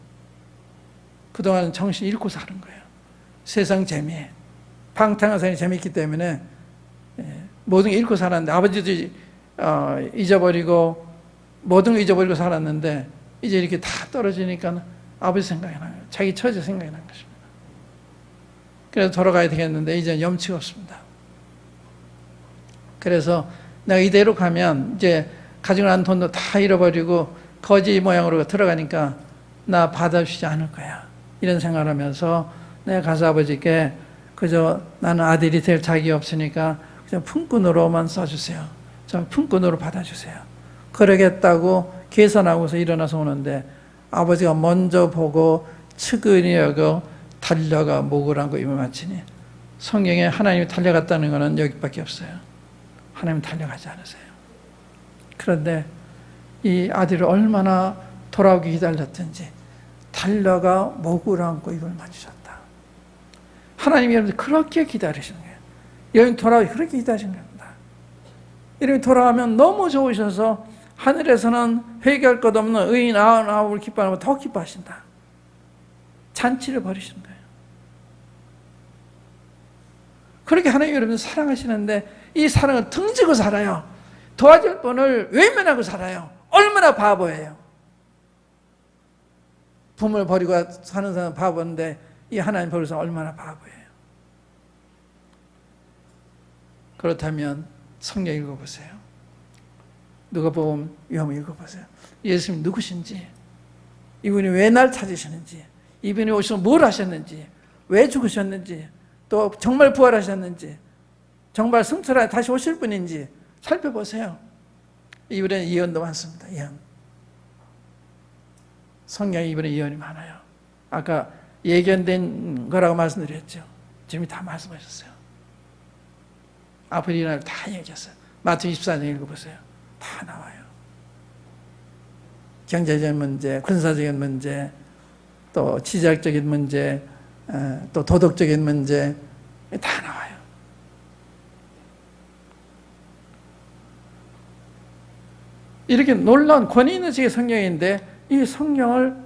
그동안 정신 잃고 사는 거예요. 세상 재미, 방탕한 세상이 재미있기 때문에 모든 게 잃고 살았는데 아버지도 잊어버리고 모든 걸 잊어버리고 살았는데 이제 이렇게 다 떨어지니까 아버지 생각이 나요. 자기 처제 생각이 난 것입니다. 그래서 돌아가야 되겠는데 이제 염치가 없습니다. 그래서 내가 이대로 가면 이제 가지고 난 돈도 다 잃어버리고 거지 모양으로 들어가니까 나 받아주시지 않을 거야. 이런 생각을 하면서 내가 가서 아버지께 그저 나는 아들이 될 자격이 없으니까 그냥 품꾼으로만 써주세요. 저 품꾼으로 받아주세요. 그러겠다고 계산하고서 일어나서 오는데 아버지가 먼저 보고 측은히 여겨 달려가 목을 안고 입을 맞추니 성경에 하나님이 달려갔다는 것은 여기밖에 없어요. 하나님 달려가지 않으세요. 그런데 이 아들이 얼마나 돌아오기 기다렸든지 달려가 목을 안고 입을 맞추셨다. 하나님이 여러분들 그렇게 기다리시는 거예요. 여러분 돌아오기 그렇게 기다리시는 겁니다. 여러분 돌아가면 너무 좋으셔서 하늘에서는 회개할 것 없는 의인 99을 기뻐하면 더 기뻐하신다. 잔치를 벌이시는 거예요. 그렇게 하나님 여러분들 사랑하시는데 이 사랑을 등지고 살아요. 도와줄 분을 외면하고 살아요. 얼마나 바보예요. 부모를 버리고 사는 사람은 바보인데 이 하나님 버리고 사는 얼마나 바보예요. 그렇다면 성경 읽어보세요. 누가복음 요한 읽어보세요. 예수님 누구신지, 이분이 왜 날 찾으시는지, 이분이 오셔서 뭘 하셨는지, 왜 죽으셨는지, 또 정말 부활하셨는지, 정말 승천하여 다시 오실 분인지 살펴보세요. 이분의 예언도 많습니다. 예언. 성경에 이분의 예언이 많아요. 아까 예견된 거라고 말씀드렸죠. 지금 다 말씀하셨어요. 앞으로 일어날 다 얘기했어요. 마태복음 24장 읽어보세요. 다 나와요. 경제적인 문제, 군사적인 문제, 또 지적적인 문제, 또 도덕적인 문제, 다 나와요. 이렇게 놀라운 권위 있는 책이 성경인데 이 성경을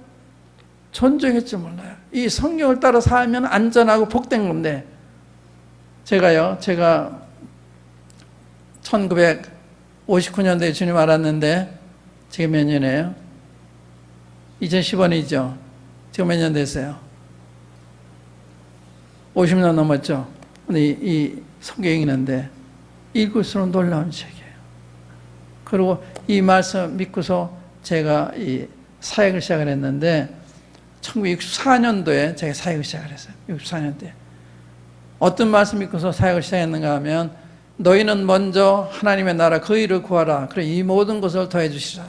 존중할 줄 몰라요. 이 성경을 따라 살면 안전하고 복된 건데 제가 1959년도에 주님 알았는데 지금 몇 년이에요? 2015년이죠. 지금 몇 년 됐어요? 50년 넘었죠. 근데 이 성경이 있는데 읽을수록 놀라운 책이에요. 그리고 이 말씀 믿고서 제가 이 사역을 시작을 했는데 1964년도에 제가 사역을 시작을 했어요. 64년도에. 어떤 말씀 믿고서 사역을 시작했는가 하면 너희는 먼저 하나님의 나라 그 일을 구하라. 그래 이 모든 것을 더해 주시라.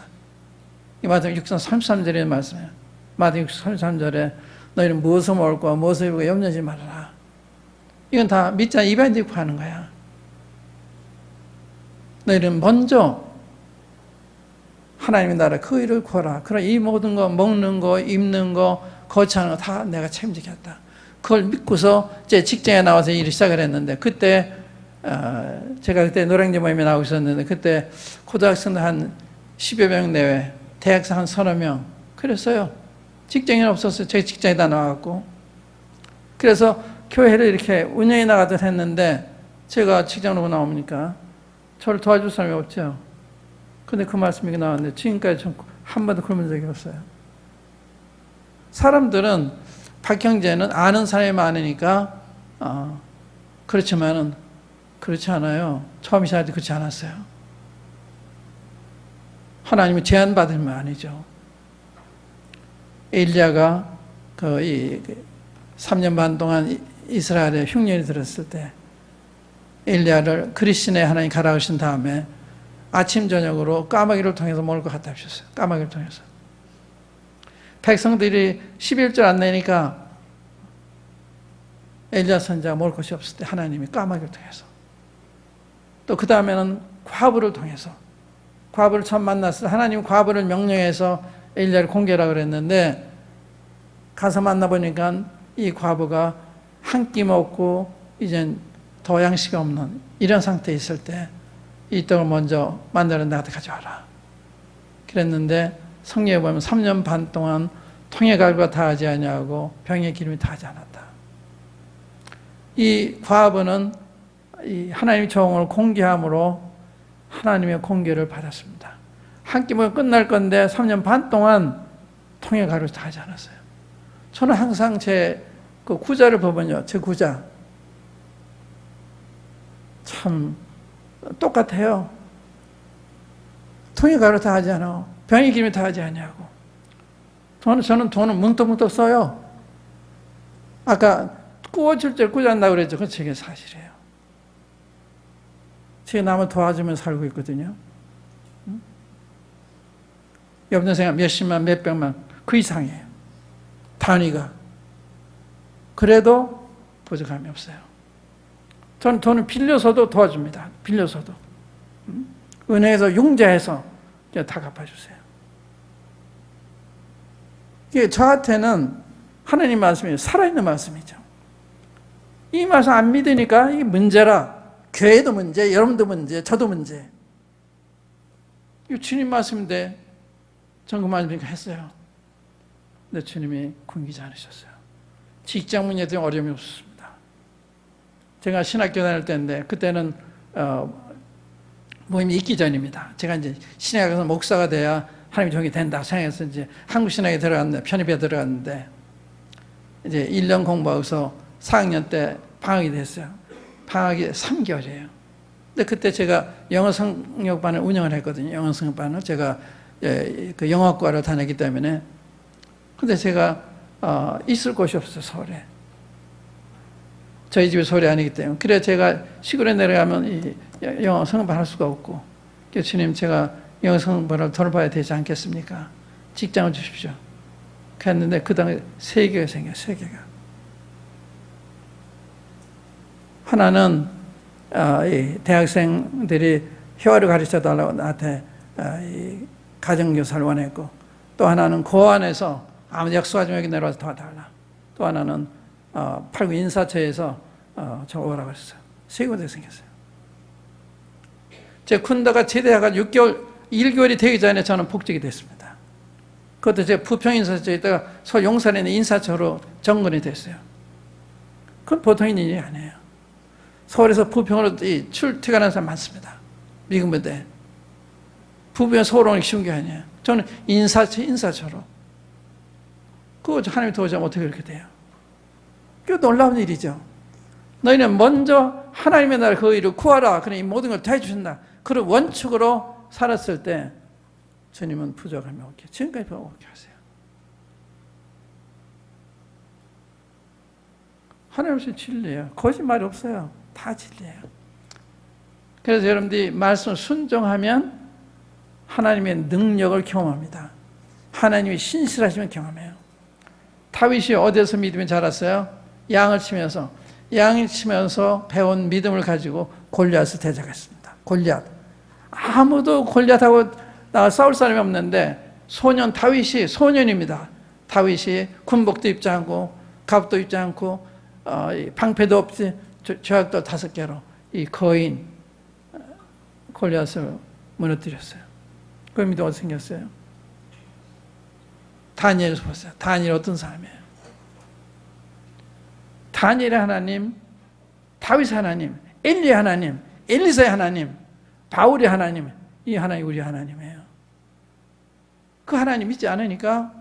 이 마태복음 6장 33절의 말씀이에요. 마태복음 33절에 너희는 무엇을 먹을 거와 무엇을 입을 거 염려하지 말아라. 이건 다 믿지 않는 이방인들이 구하는 거야. 너희는 먼저 하나님의 나라 그 일을 구하라. 그럼 이 모든 거 먹는 거 입는 거 거처하는 거 다 내가 책임지겠다. 그걸 믿고서 제 직장에 나와서 일을 시작을 했는데 그때 제가 그때 노량진 모임에 나오고 있었는데 그때 고등학생들 한 10여 명 내외 대학생 한 서너 명 그랬어요. 직장이 없었어요. 제 직장에다 나왔고 그래서 교회를 이렇게 운영해 나가듯 했는데 제가 직장으로 나오니까 저를 도와줄 사람이 없죠. 근데 그 말씀이 나왔는데 지금까지 한 번도 그런 적이 없어요. 사람들은 박형제는 아는 사람이 많으니까 그렇지만은 그렇지 않아요. 처음 시작할 때 그렇지 않았어요. 하나님이 제한받으면 아니죠. 엘리야가 3년 반 동안 이스라엘에 흉년이 들었을 때 엘리야를 그리스도의 하나님 가라 하신 다음에 아침 저녁으로 까마귀를 통해서 먹을 것 갖다 주셨어요. 까마귀를 통해서. 백성들이 11절 안 내니까 엘리야 선지자가 먹을 것이 없을 때 하나님이 까마귀를 통해서 또 그 다음에는 과부를 통해서 과부를 처음 만났을 때 하나님 과부를 명령해서 엘리야를 공개하라고 그랬는데 가서 만나보니까 이 과부가 한 끼 먹고 이젠 더 양식이 없는 이런 상태에 있을 때 이 떡을 먼저 만들어 나한테 가져와라. 그랬는데 성경에 보면 3년 반 동안 통에 갈과 다하지 아니하고 병의 기름이 다하지 않았다. 이 과부는 이 하나님의 정을 공개함으로 하나님의 공개를 받았습니다. 한 끼 먹으면 끝날 건데 3년 반 동안 통에 가루 다하지 않았어요. 저는 항상 제 그 구자를 보면요. 제 구자. 참 똑같아요. 통에 가루 다하지 않아. 병의 기름이 다하지 않냐고. 저는 돈을 뭉떡뭉떡 써요. 아까 구워줄 때 구자한다고 그랬죠. 그건 제게 사실이에요. 제가 남을 도와주면 살고 있거든요. 옆 생각 몇십만, 몇백만 그 이상이에요. 단위가. 그래도 부족함이 없어요. 저는 돈을 빌려서도 도와줍니다. 빌려서도. 은행에서 융자해서 다 갚아주세요. 이게 저한테는 하나님 말씀이 살아있는 말씀이죠. 이 말씀 안 믿으니까 이게 문제라. 교회도 문제, 여러분도 문제, 저도 문제. 이거 주님 말씀인데 전 그 말씀이니까 했어요. 근데 주님이 굶기지 않으셨어요. 직장 문제도 어려움이 없었습니다. 제가 신학교 다닐 때인데 그때는 모임이 있기 전입니다. 제가 이제 신학에 가서 목사가 돼야 하나님의 종이 된다 생각해서 이제 한국 신학에 들어갔는데 편입에 들어갔는데 이제 1년 공부하고서 4학년 때 방학이 됐어요. 방학이 3개월이에요. 근데 그때 제가 영어 성역반을 운영을 했거든요. 영어 성역반을 제가 그 영어학과를 다녔기 때문에. 근데 제가 있을 곳이 없어요. 서울에. 저희 집이 서울이 아니기 때문에. 그래 제가 시골에 내려가면 이 영어 성역반 할 수가 없고. 주님 제가 영어 성역반을 돌봐야 되지 않겠습니까? 직장을 주십시오. 그랬는데 그 당에 3개가 생겨요. 3개가. 하나는 이 대학생들이 회화를 가르쳐달라고 나한테 이 가정교사를 원했고, 또 하나는 고안에서 아무 약속하지 말고 내려와서 도와달라. 또 하나는 8구 인사처에서 저 오라고 했어요. 세군데 생겼어요. 제 군대가 제대하가 1개월이 되기 전에 저는 복직이 됐습니다. 그것도 제 부평인사처에 있다가 서울 용산에 있는 인사처로 정근이 됐어요. 그건 보통 일이 아니에요. 서울에서 부평으로 출퇴근하는 사람 많습니다. 미군 부대. 부평 서울 오는 게 쉬운 게 아니에요. 저는 인사처로. 그거 하나님이 도와주면 어떻게 그렇게 돼요? 그 놀라운 일이죠. 너희는 먼저 하나님의 나라 그 일을 구하라. 그러니 모든 걸 다 해주신다. 그런 원칙으로 살았을 때 주님은 부족함이 없게 지금까지 부족하게 하세요. 하나님은 진리예요. 거짓말이 없어요. 다 진리예요. 그래서 여러분들이 말씀을 순종하면 하나님의 능력을 경험합니다. 하나님이 신실하시면 경험해요. 다윗이 어디에서 믿음이 자랐어요? 양을 치면서 배운 믿음을 가지고 골리앗을 대적했습니다. 골리앗. 아무도 골리앗하고 싸울 사람이 없는데 다윗이 소년입니다. 다윗이 군복도 입지 않고 갑도 입지 않고 방패도 없이 죄악도 5개로 이 거인 골리앗을 무너뜨렸어요. 그 믿음 어떻게 생겼어요? 다니엘에서 보세요. 다니엘 어떤 사람이에요? 다니엘의 하나님, 다윗의 하나님, 엘리의 하나님, 엘리사의 하나님, 바울의 하나님, 이 하나님이 우리 하나님이에요. 그 하나님 믿지 않으니까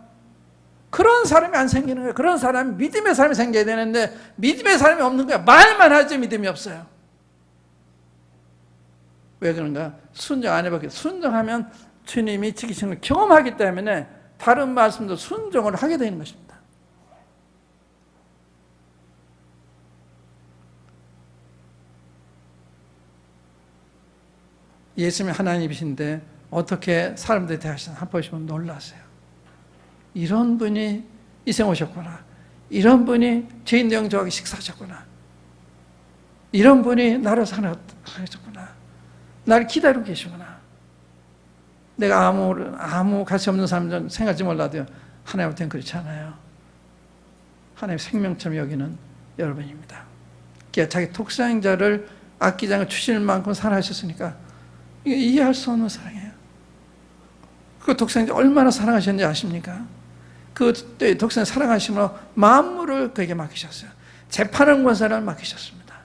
그런 사람이 안 생기는 거예요. 그런 사람이 믿음의 사람이 생겨야 되는데 믿음의 사람이 없는 거야. 말만 하지 믿음이 없어요. 왜 그런가? 순종 안 해봤겠어요. 순종하면 주님이 지키시는 걸 경험하기 때문에 다른 말씀도 순종을 하게 되는 것입니다. 예수님이 하나님이신데 어떻게 사람들이 대하시나 한 번 보시면 놀라세요. 이런 분이 이 생 오셨구나. 이런 분이 죄인 영접하게 식사하셨구나. 이런 분이 나를 사랑하셨구나. 나를 기다리고 계시구나. 내가 아무 가치 없는 사람 생각하지 몰라도요. 하나님한테는 그렇지 않아요. 하나님 생명처럼 여기는 여러분입니다. 자기 독생자를 아끼지 않고 주실 만큼 사랑하셨으니까 이게 이해할 수 없는 사랑이에요. 그 독생자 얼마나 사랑하셨는지 아십니까? 그 독생자 사랑하심으로 만물을 그에게 맡기셨어요. 재판하는 권세를 맡기셨습니다.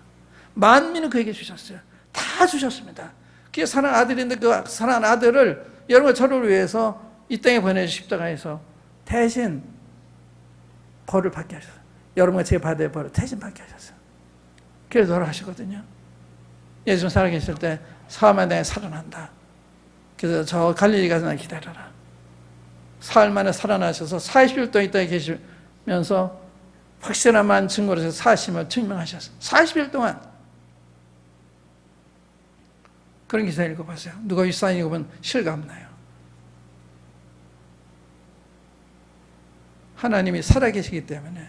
만민을 그에게 주셨어요. 다 주셨습니다. 그게 사랑하는 아들인데 그 사랑하는 아들을 여러분과 저를 위해서 이 땅에 보내주신 십자가에서 대신 벌을 받게 하셨어요. 여러분과 제 받을 벌을 대신 받게 하셨어요. 그래서 돌아가시거든요. 예수님 살아계실 때 사흘 만에 살아난다. 그래서 저 갈릴리 가서 나 기다려라. 사흘 만에 살아나셔서 40일 동안 이 땅에 계시면서 확실한 증거로 사심을 증명하셨어요. 40일 동안. 그런 기사 읽어보세요. 누가 윗사인 읽으면 실감나요. 하나님이 살아계시기 때문에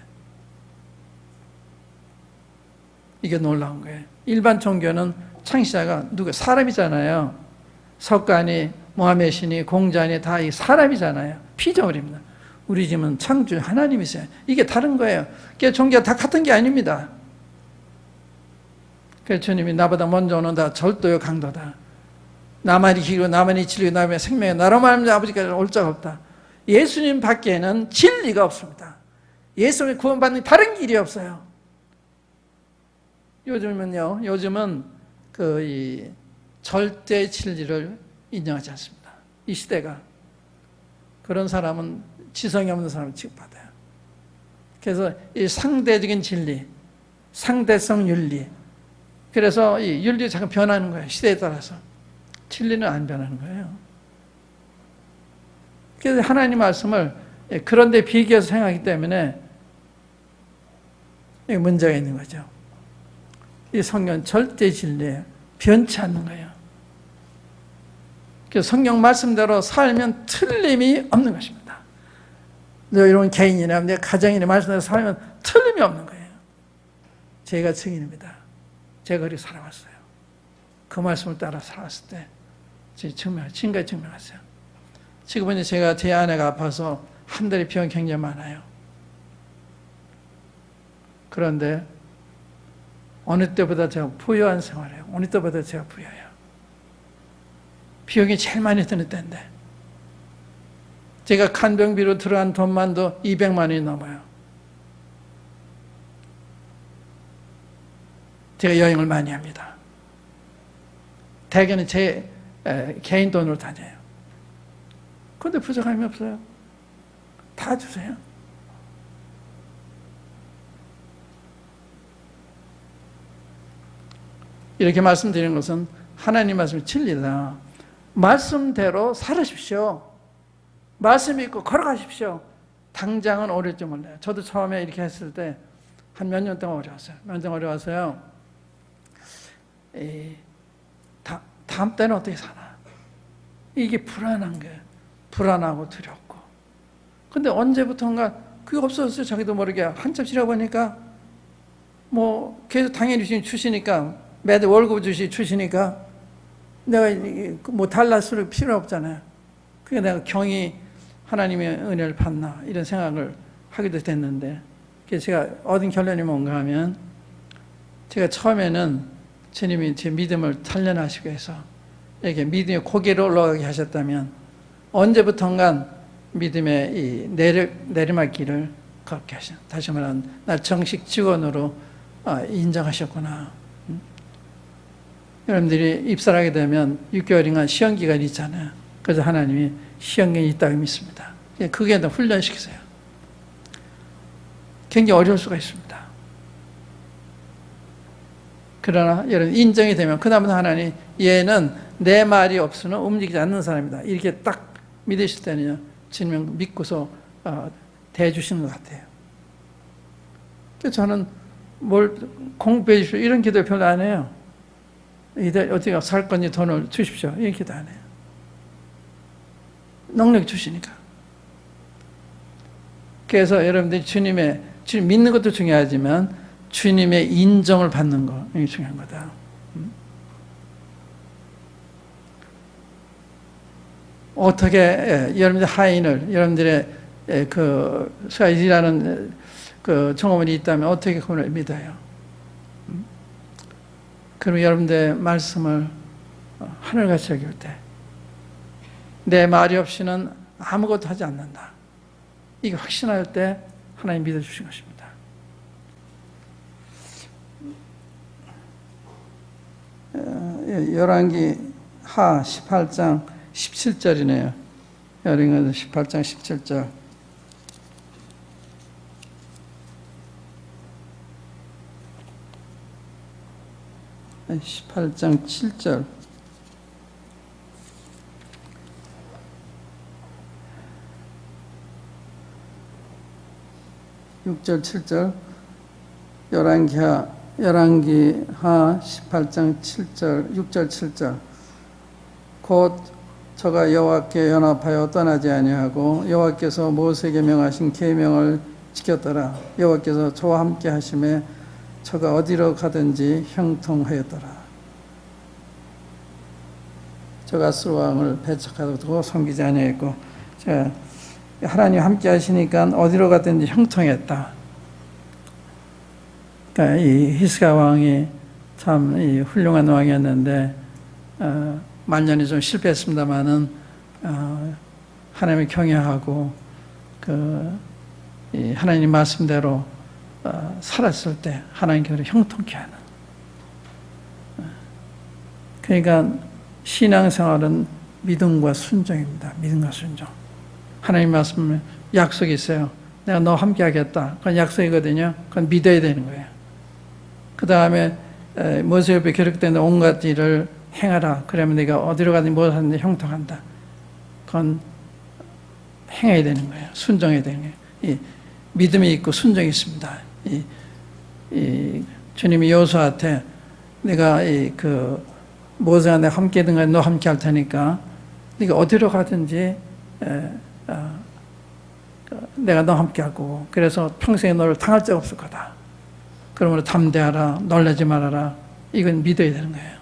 이게 놀라운 거예요. 일반 종교는 창시자가 사람이잖아요. 석가니, 모하메신이, 공자니 다 이 사람이잖아요. 피조물입니다. 우리 집은 창조 하나님이세요. 이게 다른 거예요. 종교가 다 같은 게 아닙니다. 그래서 주님이 나보다 먼저 오는 다 절도요 강도다. 나만이 길고 나만이 진리고 나만이 생명이고 나로 말하면 아버지까지 올 자가 없다. 예수님 밖에는 진리가 없습니다. 예수님이 구원받는 다른 길이 없어요. 요즘은 이 절대 진리를 인정하지 않습니다. 이 시대가. 그런 사람은 지성이 없는 사람을 취급받아요. 그래서 이 상대적인 진리, 상대성 윤리. 그래서 이 윤리가 잠깐 변하는 거예요. 시대에 따라서. 진리는 안 변하는 거예요. 그래서 하나님 말씀을 그런 데 비교해서 생각하기 때문에 문제가 있는 거죠. 이 성경 절대 진리에 변치 않는 거예요. 그래서 성경 말씀대로 살면 틀림이 없는 것입니다. 이런 개인이나 내 가정이나 말씀대로 살면 틀림이 없는 거예요. 제가 증인입니다. 제가 그렇게 살아왔어요. 그 말씀을 따라 살아왔을 때 지금까지 증명했어요. 지금은 제가 제 아내가 아파서 한 달에 병이 굉장히 많아요. 그런데 어느 때보다 제가 부유한 생활해요. 어느 때보다 제가 부유해요. 비용이 제일 많이 드는 때인데 제가 간병비로 들어간 돈만도 200만 원이 넘어요. 제가 여행을 많이 합니다. 대개는 제 개인 돈으로 다녀요. 그런데 부족함이 없어요. 다 주세요. 이렇게 말씀드리는 것은 하나님 말씀이 진리다. 말씀대로 살으십시오. 말씀 믿고 걸어가십시오. 당장은 어려울지 몰라요. 저도 처음에 이렇게 했을 때 한 몇 년 동안 어려웠어요. 몇 년 동안 어려워서요. 다음 때는 어떻게 사나. 이게 불안한 게 불안하고 두렵고. 근데 언제부턴가 그게 없어졌어요. 자기도 모르게. 한참 지나 보니까 뭐 계속 당연히 주시니까 매달 월급 주시니까 내가 뭐 달라쓸 필요 없잖아요. 그게 내가 경히 하나님의 은혜를 받나 이런 생각을 하기도 됐는데, 그래서 제가 얻은 결론이 뭔가 하면, 제가 처음에는 주님이 제 믿음을 단련하시기 위해서 이렇게 믿음의 고개를 올라가게 하셨다면 언제부턴가 믿음의 이 내리막길을 걷게 하신, 다시 말하면 날 정식 직원으로 인정하셨구나. 여러분들이 입사를 하게 되면 6개월인가 시험기간이 있잖아요. 그래서 하나님이 시험기간이 있다고 믿습니다. 그게 더 훈련시키세요. 굉장히 어려울 수가 있습니다. 그러나 여러분 인정이 되면 그다음부터 하나님, 얘는 내 말이 없으면 움직이지 않는 사람이다, 이렇게 딱 믿으실 때는요, 주님 믿고서 대해주시는 것 같아요. 그래서 저는 뭘 공부해 주십시오 이런 기도 별로 안 해요. 어떻게 살 건지 돈을 주십시오 이런 기도 안 해요. 능력 주시니까. 그래서 여러분들이 주님 믿는 것도 중요하지만 주님의 인정을 받는 거, 이게 중요한 거다. 어떻게 여러분들 하인을, 여러분들의 그 수아이라는 그 종업원이 있다면 어떻게 그걸 믿어요? 그럼 여러분들의 말씀을 하늘같이 여길 때 내 말이 없이는 아무것도 하지 않는다, 이게 확신할 때 하나님 믿어주신 것입니다. 열왕기 하 18장 17절이네요. 열왕기 18장 17절. 네, 18장 7절. 6절 7절. 열왕기 하 18장 7절 6절 7절. 곧 저가 여호와께 연합하여 떠나지 아니하고 여호와께서 모세에게 명하신 계명을 지켰더라. 여호와께서 저와 함께 하심에 저가 어디로 가든지 형통하였더라. 저가 아수르 왕을 배척하고 섬기지 아니했고, 하나님 함께 하시니까 어디로 가든지 형통했다. 그러니까 이 히스기야 왕이 참 훌륭한 왕이었는데 말년이 좀 실패했습니다만은 하나님을 경외하고 하나님 말씀대로 살았을 때 하나님께서 형통케 하는. 그러니까 신앙생활은 믿음과 순종입니다. 믿음과 순종. 하나님 말씀에 약속이 있어요. 내가 너와 함께 하겠다. 그건 약속이거든요. 그건 믿어야 되는 거예요. 그 다음에 모세 옆에 기록된 온갖 일을 행하라. 그러면 네가 어디로 가든지 뭘 하든지 형통한다. 그건 행해야 되는 거예요. 순종해야 되는 거예요. 이 믿음이 있고 순종이 있습니다. 주님이 여호수아한테 내가 모세와 내가 함께 있는 거야, 너 함께 할 테니까 네가 어디로 가든지 내가 너 함께 할 거고, 그래서 평생에 너를 당할 적 없을 거다. 그러므로 담대하라, 놀라지 말아라. 이건 믿어야 되는 거예요.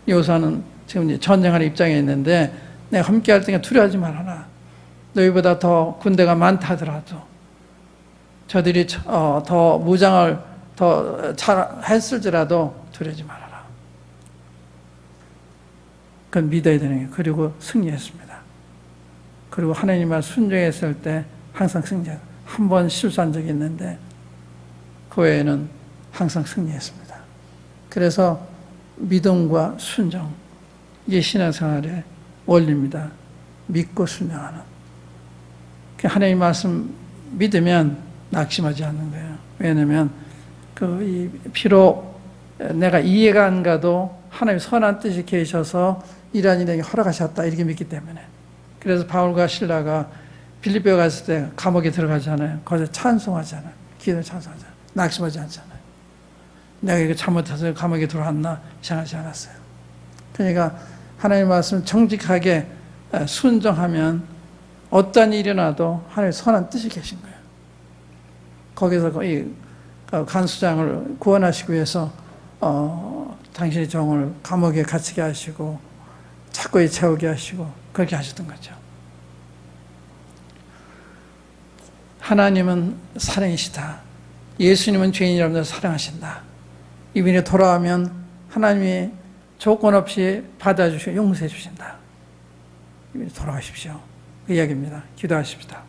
여호수아는 지금 이제 전쟁할 입장에 있는데 내가 함께 할 테니까 두려워하지 말아라. 너희보다 더 군대가 많다 하더라도 저들이 더 무장을 더 잘했을지라도 두려워하지 말아라. 그건 믿어야 되는 거예요. 그리고 승리했습니다. 그리고 하나님 말 순종했을 때 항상 승리했어요. 한 번 실수한 적이 있는데 그 외에는 항상 승리했습니다. 그래서 믿음과 순종, 이게 신앙생활의 원리입니다. 믿고 순종하는. 하나님 말씀 믿으면 낙심하지 않는 거예요. 왜냐하면 비록 내가 이해가 안 가도 하나님의 선한 뜻이 계셔서 이러한 일에게 허락하셨다 이렇게 믿기 때문에. 그래서 바울과 실라가 빌립보에 갔을 때 감옥에 들어가잖아요. 거기서 찬송하잖아요. 기도를 찬송하잖아요. 낙심하지 않잖아요. 내가 이거 잘못해서 감옥에 들어왔나 생각하지 않았어요. 그러니까 하나님의 말씀을 정직하게 순종하면 어떤 일이 일어나도 하나님의 선한 뜻이 계신 거예요. 거기서 이 간수장을 구원하시기 위해서 당신의 종을 감옥에 갇히게 하시고 착고에 채우게 하시고 그렇게 하셨던 거죠. 하나님은 사랑이시다. 예수님은 죄인 여러분들 사랑하신다. 이분이 돌아오면 하나님이 조건 없이 받아주시고 용서해 주신다. 이분이 돌아가십시오. 그 이야기입니다. 기도하십시다.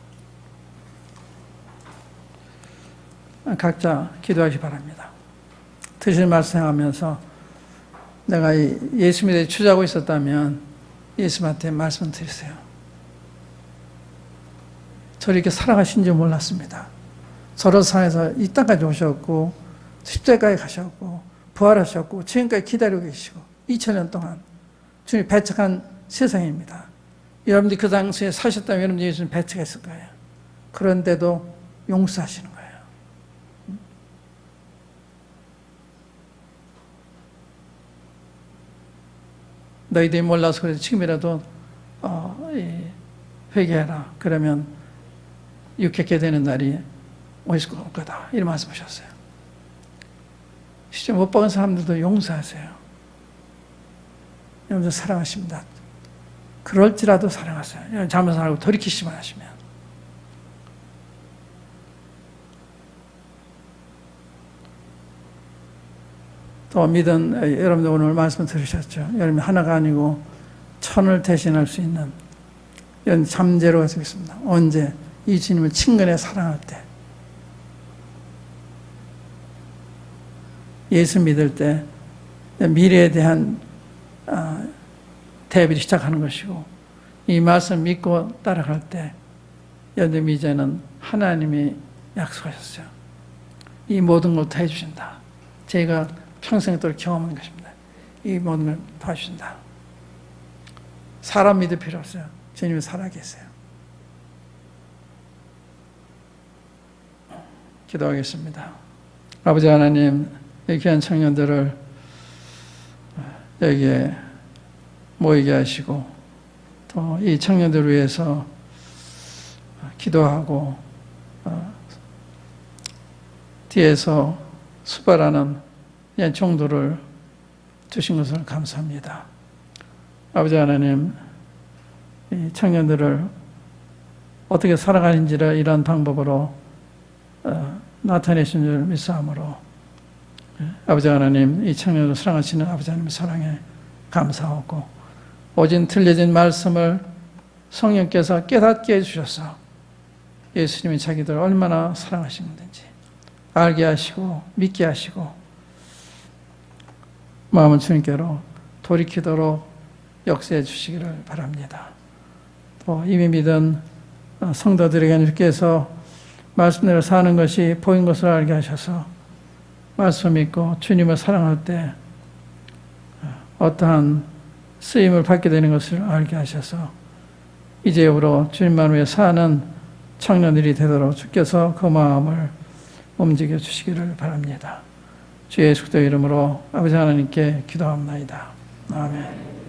각자 기도하시 바랍니다. 드실 말씀 하면서 내가 예수 믿어 추자하고 있었다면 예수님한테 말씀 드리세요. 저를 이렇게 사랑하신 줄 몰랐습니다. 저를 사랑해서 이 땅까지 오셨고 십자가에 가셨고 부활하셨고 지금까지 기다리고 계시고 2000년 동안 주님이 배척한 세상입니다. 여러분들이 그 당시에 사셨다면 여러분들이 예수님 배척했을 거예요. 그런데도 용서하시는 거예요. 너희들이 몰라서 그래서 지금이라도 회개해라. 그러면 유쾌하게 되는 날이 올 거다. 이런 말씀하셨어요. 실제 못 박은 사람들도 용서하세요. 여러분들 사랑하십니다. 그럴지라도 사랑하세요. 여러분 잘못 살고 돌이키시만 하시면. 또 믿은 여러분들 오늘 말씀 들으셨죠? 여러분 하나가 아니고 천을 대신할 수 있는 이런 잠재로 가지고 있습니다. 언제? 이 주님을 친근히 사랑할 때, 예수 믿을 때 미래에 대한 대비를 시작하는 것이고, 이 말씀 믿고 따라갈 때 여러분 이제는 하나님이 약속하셨어요. 이 모든 걸 다 해주신다. 제가 평생 동안 경험한 것입니다. 이 모든 걸 도와주신다. 사람 믿을 필요 없어요. 주님이 살아계세요. 기도하겠습니다. 아버지 하나님, 이 귀한 청년들을 여기에 모이게 하시고 또 이 청년들을 위해서 기도하고 뒤에서 수발하는 종도를 주신 것을 감사합니다. 아버지 하나님, 이 청년들을 어떻게 살아가는지를 이런 방법으로 나타내신 줄 믿사함으로 아버지 하나님, 이 청년을 사랑하시는 아버지 하나님의 사랑에 감사하고 오직 틀려진 말씀을 성령께서 깨닫게 해주셔서 예수님이 자기들을 얼마나 사랑하시는지 알게 하시고 믿게 하시고 마음을 주님께로 돌이키도록 역사해 주시기를 바랍니다. 또 이미 믿은 성도들에게 주께서 말씀대로 사는 것이 보인 것을 알게 하셔서 말씀 믿고 주님을 사랑할 때 어떠한 쓰임을 받게 되는 것을 알게 하셔서 이제부로 주님만 위해 사는 청년들이 되도록 주께서 그 마음을 움직여 주시기를 바랍니다. 주 예수 그리스도의 이름으로 아버지 하나님께 기도합니다. 아멘.